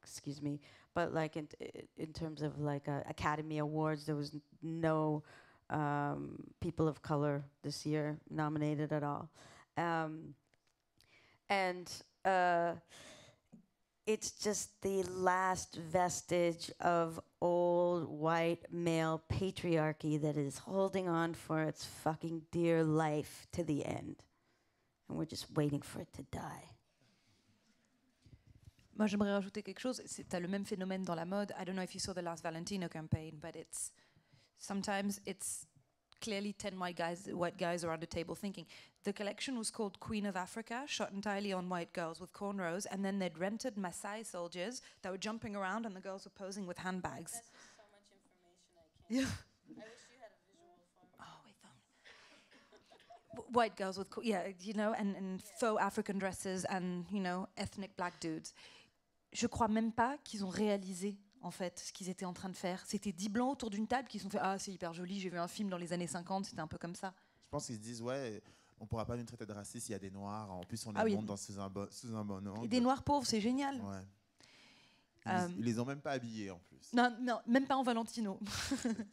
excuse me, but like in terms of like Academy Awards, there was no people of color this year nominated at all, and it's just the last vestige of old white male patriarchy that is holding on for its fucking dear life to the end. And we're just waiting for it to die. Moi, j'aimerais rajouter quelque chose. T'as le même phénomène dans la mode. I don't know if you saw the last Valentino campaign, but sometimes it's clearly 10 white guys around the table thinking. The collection was called Queen of Africa, shot entirely on white girls with cornrows, and then they'd rented Maasai soldiers that were jumping around and the girls were posing with handbags. That's so much information I can't. Yeah. I wish you had a visual for me. Oh, wait, white girls with, and faux African dresses and, ethnic black dudes. Je crois même pas qu'ils ont réalisé en fait ce qu'ils étaient en train de faire. C'était 10 blancs autour d'une table qui se sont fait « Ah, c'est hyper joli, j'ai vu un film dans les années 50, c'était un peu comme ça. » Je pense qu'ils se disent « Ouais, on pourra pas nous traiter de racistes, il y a des noirs, en plus on les monte sous un bon angle. » Et des noirs pauvres, c'est génial. Ouais. Ils les ont même pas habillés en plus. Non, même pas en Valentino.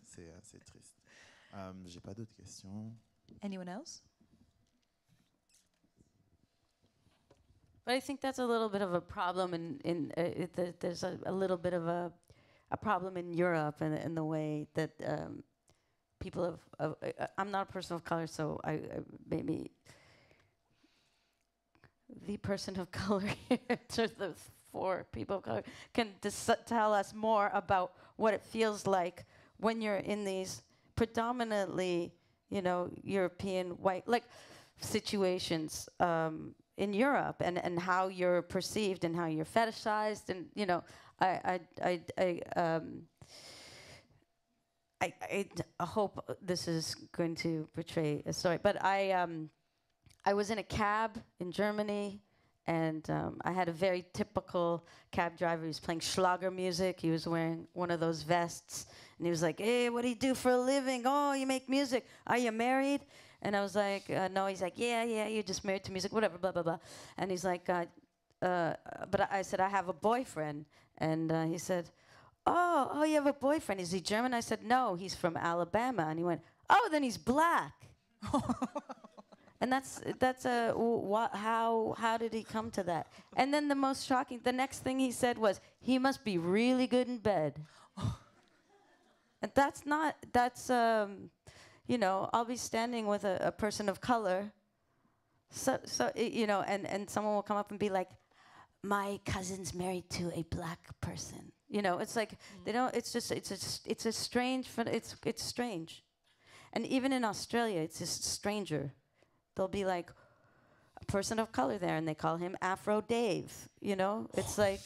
C'est triste. J'ai pas d'autres questions. Anyone else? But I think that's a little bit of a problem there's a little bit of a problem in Europe in the way that people I'm not a person of color, so I maybe the person of color here, the 4 people of color, can tell us more about what it feels like when you're in these predominantly, European white situations in Europe, and how you're perceived and how you're fetishized, and I hope this is going to portray a story, but I was in a cab in Germany, and I had a very typical cab driver. He was playing Schlager music. He was wearing one of those vests, and he was like, "Hey, what do you do for a living? Oh, you make music. Are you married?" And I was like, no. He's like, yeah, you're just married to music, whatever, blah, blah, blah. And he's like, but I said, I have a boyfriend. And he said, oh, you have a boyfriend. Is he German? I said, no, he's from Alabama. And he went, oh, then he's black. And how did he come to that? And then the next thing he said was, he must be really good in bed. And I'll be standing with a person of color, and someone will come up and be like, my cousin's married to a black person. It's like they don't. It's strange, and even in Australia, it's just stranger. They'll be like a person of color there, and they call him Afro Dave. It's like,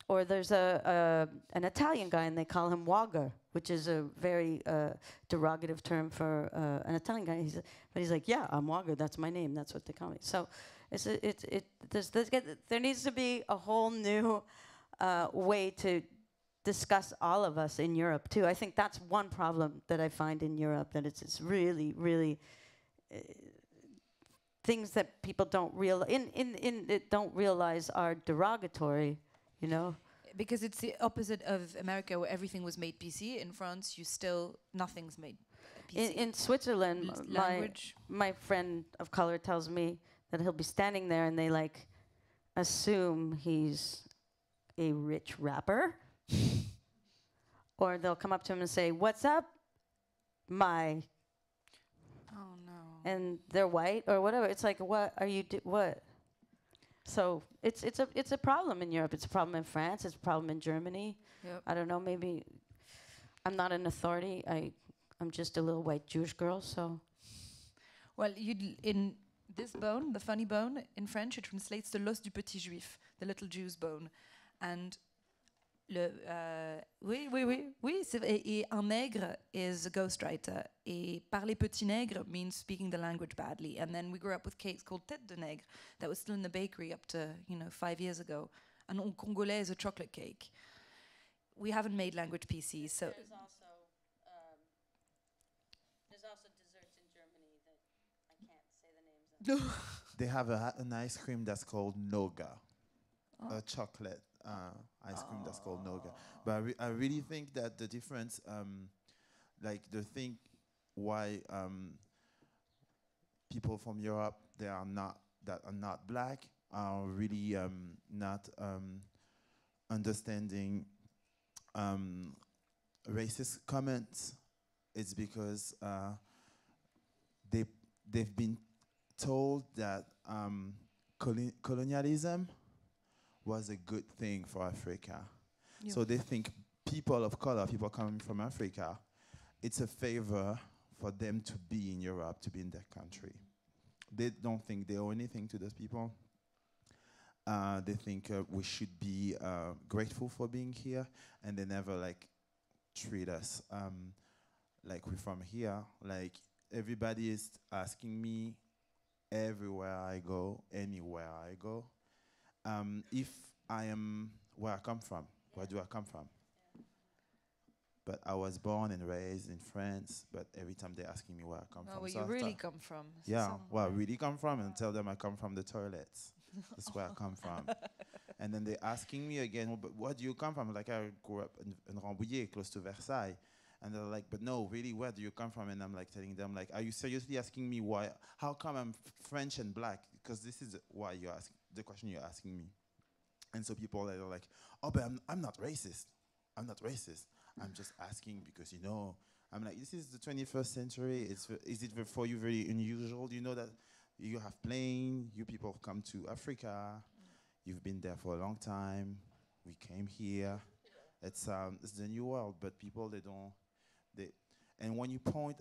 or there's an Italian guy, and they call him Wagger, which is a very derogative term for an Italian guy. But he's like, yeah, I'm Wagger. That's my name. That's what they call me. So there needs to be a whole new way to discuss all of us in Europe too. I think that's one problem that I find in Europe, that it's really, really things that people don't realize are derogatory. Because it's the opposite of America, where everything was made PC. In France, nothing's made PC. In Switzerland, my friend of color tells me that he'll be standing there and they assume he's a rich rapper. Or they'll come up to him and say, "What's up, my?" Oh no. And they're white or whatever. It's like, what are you what? So it's a problem in Europe. It's a problem in France. It's a problem in Germany. Yep. I don't know. Maybe I'm not an authority. I'm just a little white Jewish girl. So, well, in this bone, the funny bone, in French, it translates to l'os du petit juif, the little Jew's bone, and oui, oui, et un nègre is a ghostwriter. Et parler petit nègre means speaking the language badly. And then we grew up with cakes called tête de nègre that was still in the bakery up to 5 years ago. And en congolais is a chocolate cake. We haven't made language PCs, so. There's also desserts in Germany that I can't say the names of. They have an ice cream that's called Noga, a chocolate ice cream that's called Noga. But I really think that the difference, like the thing why people from Europe that are not black are really not understanding racist comments. It's because they've been told that colonialism was a good thing for Africa. Yeah. So they think people of color, people coming from Africa, it's a favor for them to be in Europe, to be in their country. They don't think they owe anything to those people. They think we should be grateful for being here, and they never like treat us like we're from here. Like everybody is asking me everywhere I go, anywhere I go, if I am where I come from. Where do I come from? But I was born and raised in France, but every time they're asking me where I come from. Where so you I really start- come from. Yeah, where I really come from, and tell them I come from the toilets. That's where I come from. And then they're asking me again, well, but where do you come from? Like, I grew up in Rambouillet, close to Versailles. And they're like, but no, really, where do you come from? And I'm like telling them, like, are you seriously asking me why? How come I'm French and black? Because this is why you're asking, the question you're asking me. And so people are like, oh, but I'm not racist. I'm not racist. I'm just asking because, I'm like, this is the 21st century. Is it for you very unusual? You know that you have plane, you people come to Africa. You've been there for a long time. We came here. It's the new world, but people, and when you point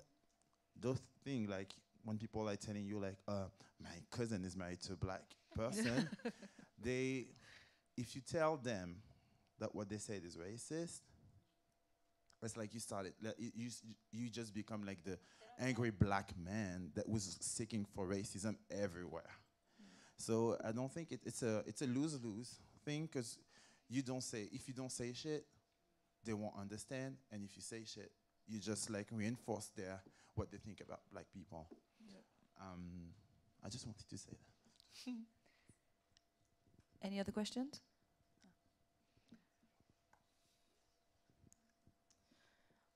those things, like when people are telling you, like, my cousin is married to a black person, if you tell them that what they said is racist, it's like you just become like the angry black man that was seeking for racism everywhere. So I don't think it's a lose-lose thing, because if you don't say shit, they won't understand, and if you say shit, you just like reinforce what they think about black people. Yeah. I just wanted to say that. Any other questions?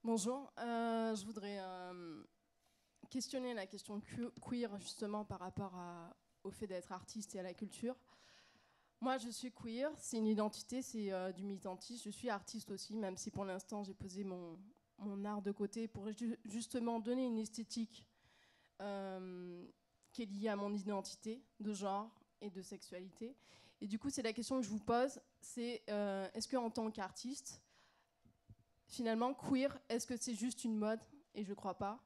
Bonjour, je voudrais questionner la question queer justement par rapport au fait d'être artiste et à la culture. Moi je suis queer, c'est une identité, c'est du militantisme, je suis artiste aussi, même si pour l'instant j'ai posé mon art de côté pour justement donner une esthétique qui est liée à mon identité de genre et de sexualité. Et du coup c'est la question que je vous pose, c'est est-ce qu'en tant qu'artiste, finalement, queer, est-ce que c'est juste une mode? Et je ne crois pas.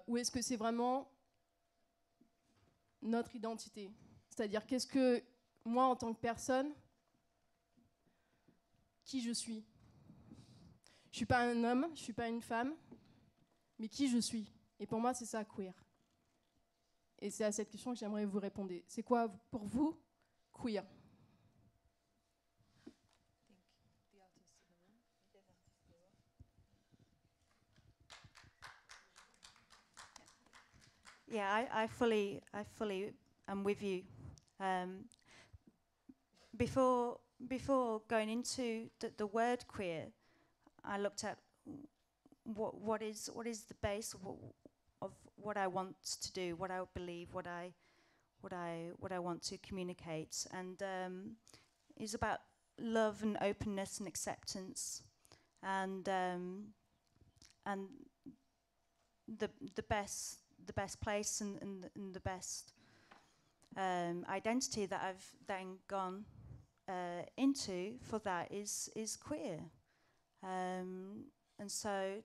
Ou est-ce que c'est vraiment notre identité? C'est-à-dire, qu'est-ce que moi, en tant que personne, qui je suis? Je ne suis pas un homme, je ne suis pas une femme, mais qui je suis? Et pour moi, c'est ça, queer. Et c'est à cette question que j'aimerais vous répondre. C'est quoi, pour vous, queer? Yeah, I fully am with you. Before going into the word queer, I looked at what is the base of what I want to do, what I believe, what I want to communicate, and it's about love and openness and acceptance, and the best place and the best identity that I've then gone into for that is queer, and so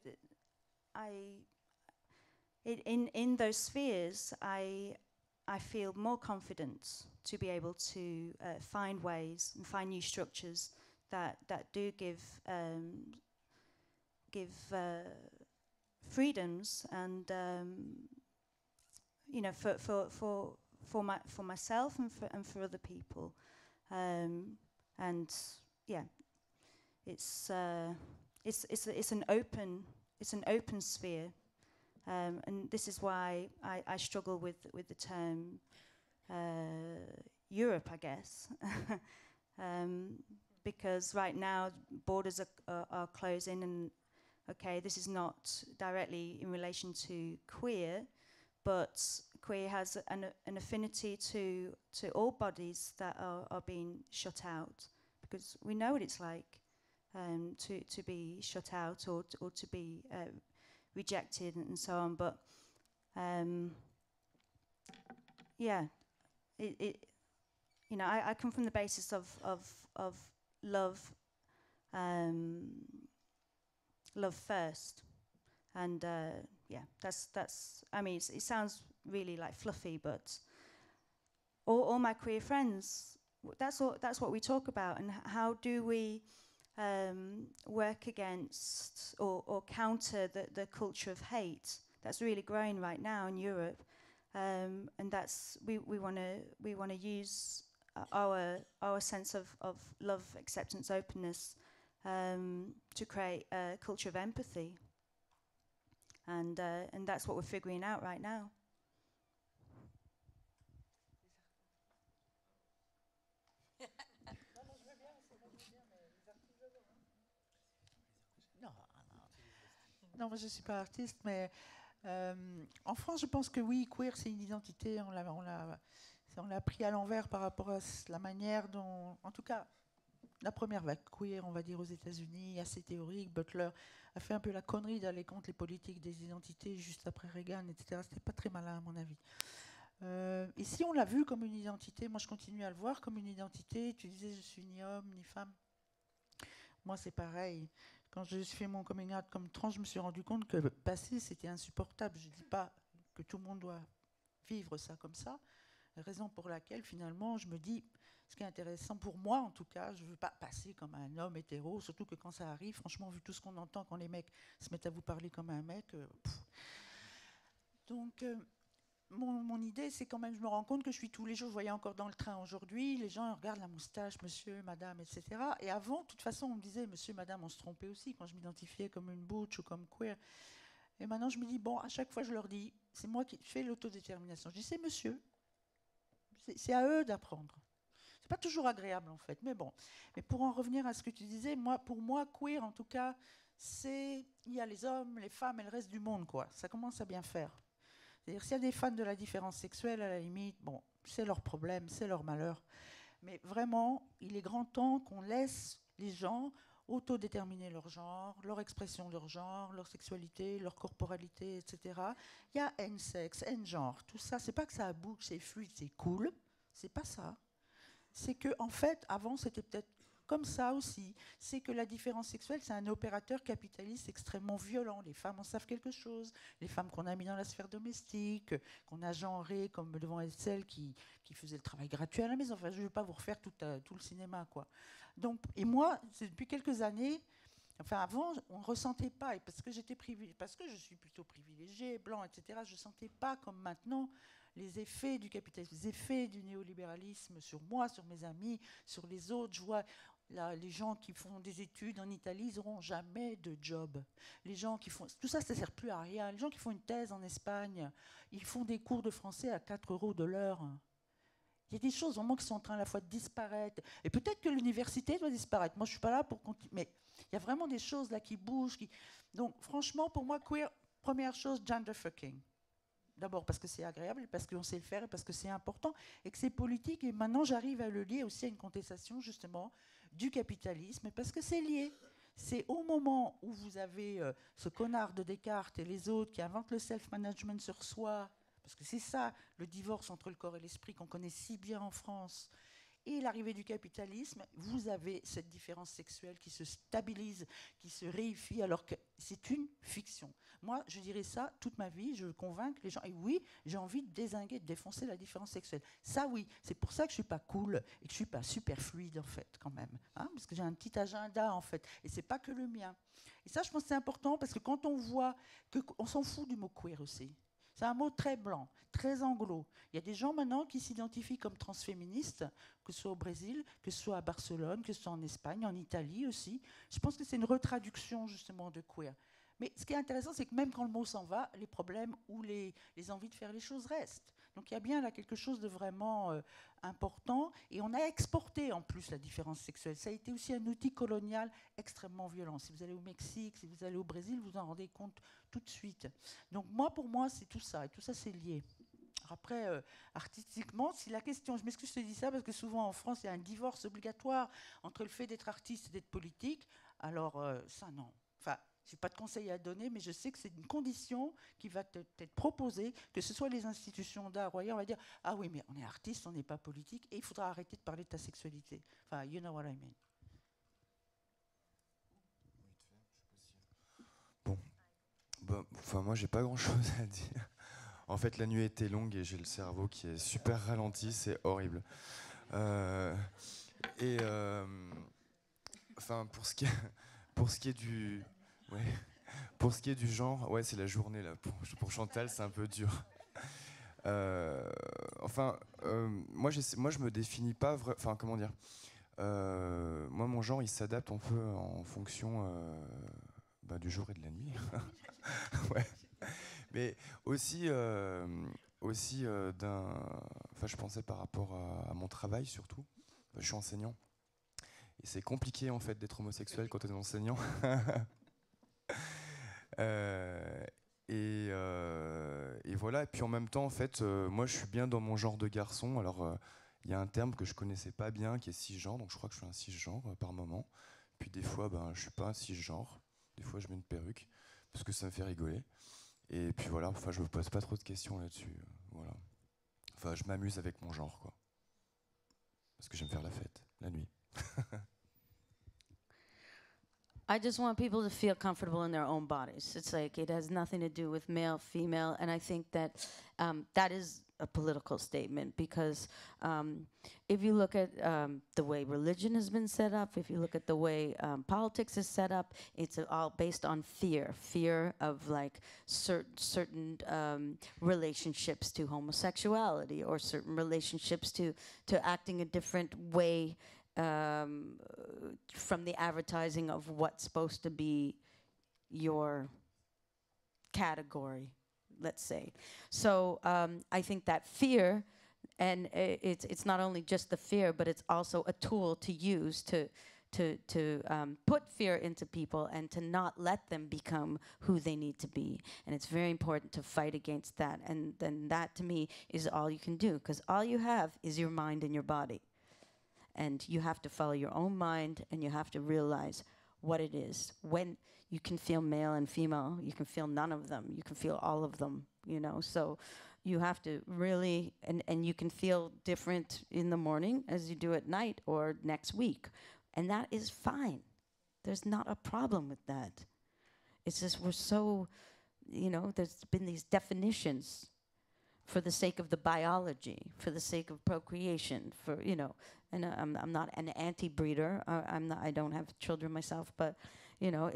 in those spheres I feel more confident to be able to find ways and find new structures that do give give freedoms and you know, for myself and for other people, and yeah, it's an open sphere, and this is why I struggle with the term Europe, I guess, because right now borders are closing, and okay, this is not directly in relation to queer, but queer has an affinity to all bodies that are being shut out, because we know what it's like to be shut out or to be rejected and so on. But yeah, you know, I come from the basis of love, love first, and yeah, that's. I mean, it sounds really like fluffy, but all my queer friends, that's what we talk about, and how do we work against or counter the culture of hate that's really growing right now in Europe, and that's we want to use our sense of love, acceptance, openness to create a culture of empathy. And that's what we're figuring out right now. Non, moi je ne suis pas artiste, mais en France, je pense que oui, queer, c'est une identité. On l'a pris à l'envers par rapport à la manière dont, en tout cas, la première vague queer, on va dire, aux États-Unis, assez théorique. Butler a fait un peu la connerie d'aller contre les politiques des identités juste après Reagan, etc. C'était pas très malin, à mon avis. Ici, on l'a vu comme une identité. Moi, je continue à le voir comme une identité. Tu disais, je suis ni homme ni femme. Moi, c'est pareil. Quand je fais mon coming out comme trans, je me suis rendu compte que passer, c'était insupportable. Je ne dis pas que tout le monde doit vivre ça comme ça. Raison pour laquelle, finalement, je me dis, ce qui est intéressant pour moi, en tout cas, je ne veux pas passer comme un homme hétéro, surtout que quand ça arrive, franchement, vu tout ce qu'on entend quand les mecs se mettent à vous parler comme un mec. Donc, mon idée, c'est quand même, je me rends compte que je suis tous les jours, je voyais encore dans le train aujourd'hui, les gens regardent la moustache, monsieur, madame, etc. Et avant, de toute façon, on me disait, monsieur, madame, on se trompait aussi quand je m'identifiais comme une butch ou comme queer. Et maintenant, je me dis, bon, à chaque fois, je leur dis, c'est moi qui fais l'autodétermination. Je dis, c'est monsieur. C'est à eux d'apprendre. C'est pas toujours agréable, en fait, mais bon. Mais pour en revenir à ce que tu disais, pour moi, queer, en tout cas, il y a les hommes, les femmes et le reste du monde, quoi. Ça commence à bien faire. C'est-à-dire, s'il y a des fans de la différence sexuelle, à la limite, bon, c'est leur problème, c'est leur malheur. Mais vraiment, il est grand temps qu'on laisse les gens autodéterminer leur genre, leur expression de leur genre, leur sexualité, leur corporalité, etc. Il y a N-sexe, N-genre, tout ça. C'est pas que ça bouge, c'est fluide, c'est cool. C'est pas ça. C'est que, en fait, avant, c'était peut-être comme ça aussi. C'est que la différence sexuelle, c'est un opérateur capitaliste extrêmement violent. Les femmes en savent quelque chose. Les femmes qu'on a mis dans la sphère domestique, qu'on a genrées comme devant celles qui faisaient le travail gratuit à la maison. Enfin, je ne vais pas vous refaire tout le cinéma, quoi. Donc, et moi, c'est depuis quelques années, enfin avant, on ne ressentait pas, et parce que je suis plutôt privilégiée, blanc, etc., je ne sentais pas comme maintenant les effets du capitalisme, les effets du néolibéralisme sur moi, sur mes amis, sur les autres. Je vois là, les gens qui font des études en Italie, ils n'auront jamais de job. Les gens qui font... Tout ça, ça ne sert plus à rien. Les gens qui font une thèse en Espagne, ils font des cours de français à 4 € de l'heure. Il y a des choses vraiment qui sont en train à la fois de disparaître. Et peut-être que l'université doit disparaître. Moi, je ne suis pas là pour continuer. Mais il y a vraiment des choses là qui bougent. Donc, franchement, pour moi, queer, première chose, gender fucking. D'abord parce que c'est agréable, parce qu'on sait le faire, et parce que c'est important, et que c'est politique. Et maintenant, j'arrive à le lier aussi à une contestation, justement, du capitalisme, parce que c'est lié. C'est au moment où vous avez ce connard de Descartes et les autres qui inventent le self-management sur soi, parce que c'est ça, le divorce entre le corps et l'esprit qu'on connaît si bien en France, Et l'arrivée du capitalisme, vous avez cette différence sexuelle qui se stabilise, qui se réifie, alors que c'est une fiction. Moi, je dirais ça toute ma vie, je convainc les gens. Et oui, j'ai envie de dézinguer, de défoncer la différence sexuelle. Ça, oui, c'est pour ça que je ne suis pas cool et que je ne suis pas super fluide, en fait, quand même. Hein, parce que j'ai un petit agenda, en fait. Et ce n'est pas que le mien. Et ça, je pense que c'est important, parce que quand on voit qu'on s'en fout du mot queer aussi. C'est un mot très blanc, très anglo. Il y a des gens maintenant qui s'identifient comme transféministes, que ce soit au Brésil, que ce soit à Barcelone, que ce soit en Espagne, en Italie aussi. Je pense que c'est une retraduction justement de queer. Mais ce qui est intéressant, c'est que même quand le mot s'en va, les problèmes ou les envies de faire les choses restent. Donc il y a bien là quelque chose de vraiment important. Et on a exporté en plus la différence sexuelle. Ça a été aussi un outil colonial extrêmement violent. Si vous allez au Mexique, si vous allez au Brésil, vous en rendez compte tout de suite. Donc pour moi, c'est tout ça. Et tout ça, c'est lié. Alors après, artistiquement, si la question, je m'excuse, je te dis ça parce que souvent en France, il y a un divorce obligatoire entre le fait d'être artiste et d'être politique. Alors ça, non. Enfin, je n'ai pas de conseils à donner, mais je sais que c'est une condition qui va être proposée, que ce soit les institutions d'art, on va dire « Ah oui, mais on est artiste, on n'est pas politique, et il faudra arrêter de parler de ta sexualité. » Enfin, you know what I mean. Bon, enfin, moi, j'ai pas grand-chose à dire. En fait, la nuit était longue et j'ai le cerveau qui est super ralenti, c'est horrible. Enfin, pour ce qui est du... Ouais. Pour ce qui est du genre, ouais, c'est la journée là. Pour Chantal, c'est un peu dur. Moi, je me définis pas. Enfin, comment dire. Moi, mon genre, il s'adapte un peu en fonction du jour et de la nuit. Ouais. Mais aussi d'un. Enfin, je pensais par rapport à mon travail surtout. Je suis enseignant. Et c'est compliqué en fait d'être homosexuel quand on est enseignant. Et voilà. Et puis en même temps, en fait, moi, je suis bien dans mon genre de garçon. Alors, il y a un terme que je connaissais pas bien, qui est cisgenre. Donc, je crois que je suis un cisgenre par moment. Puis des fois, je suis pas un cisgenre. Des fois, je mets une perruque parce que ça me fait rigoler. Et puis voilà. Enfin, je me pose pas trop de questions là-dessus. Voilà. Enfin, je m'amuse avec mon genre, quoi. Parce que j'aime faire la fête la nuit. I just want people to feel comfortable in their own bodies. It's like it has nothing to do with male, female, and I think that that is a political statement because if you look at the way religion has been set up, if you look at the way politics is set up, it's all based on fear of like certain relationships to homosexuality or certain relationships to acting a different way. From the advertising of what's supposed to be your category, let's say. So I think that fear, and it's not only just the fear, but it's also a tool to use to put fear into people and to not let them become who they need to be. And it's very important to fight against that. And then that, to me, is all you can do, because all you have is your mind and your body. And you have to follow your own mind, and you have to realize what it is. When you can feel male and female, you can feel none of them. You can feel all of them, you know. So you have to really, and you can feel different in the morning as you do at night or next week. And that is fine. There's not a problem with that. It's just we're so, you know, there's been these definitions for the sake of the biology, for the sake of procreation, for, you know, and I'm not an anti-breeder. I don't have children myself, but, you know,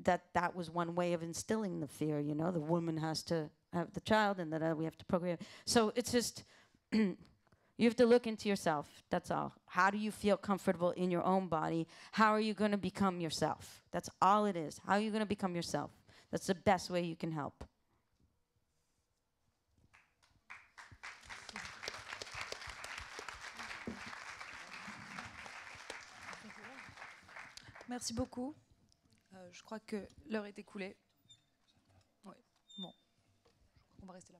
that was one way of instilling the fear. You know, the woman has to have the child, and that we have to procreate. So it's just you have to look into yourself. That's all. How do you feel comfortable in your own body? How are you going to become yourself? That's all it is. How are you going to become yourself? That's the best way you can help. Merci beaucoup. Je crois que l'heure est écoulée. Ouais. Bon, on va rester là.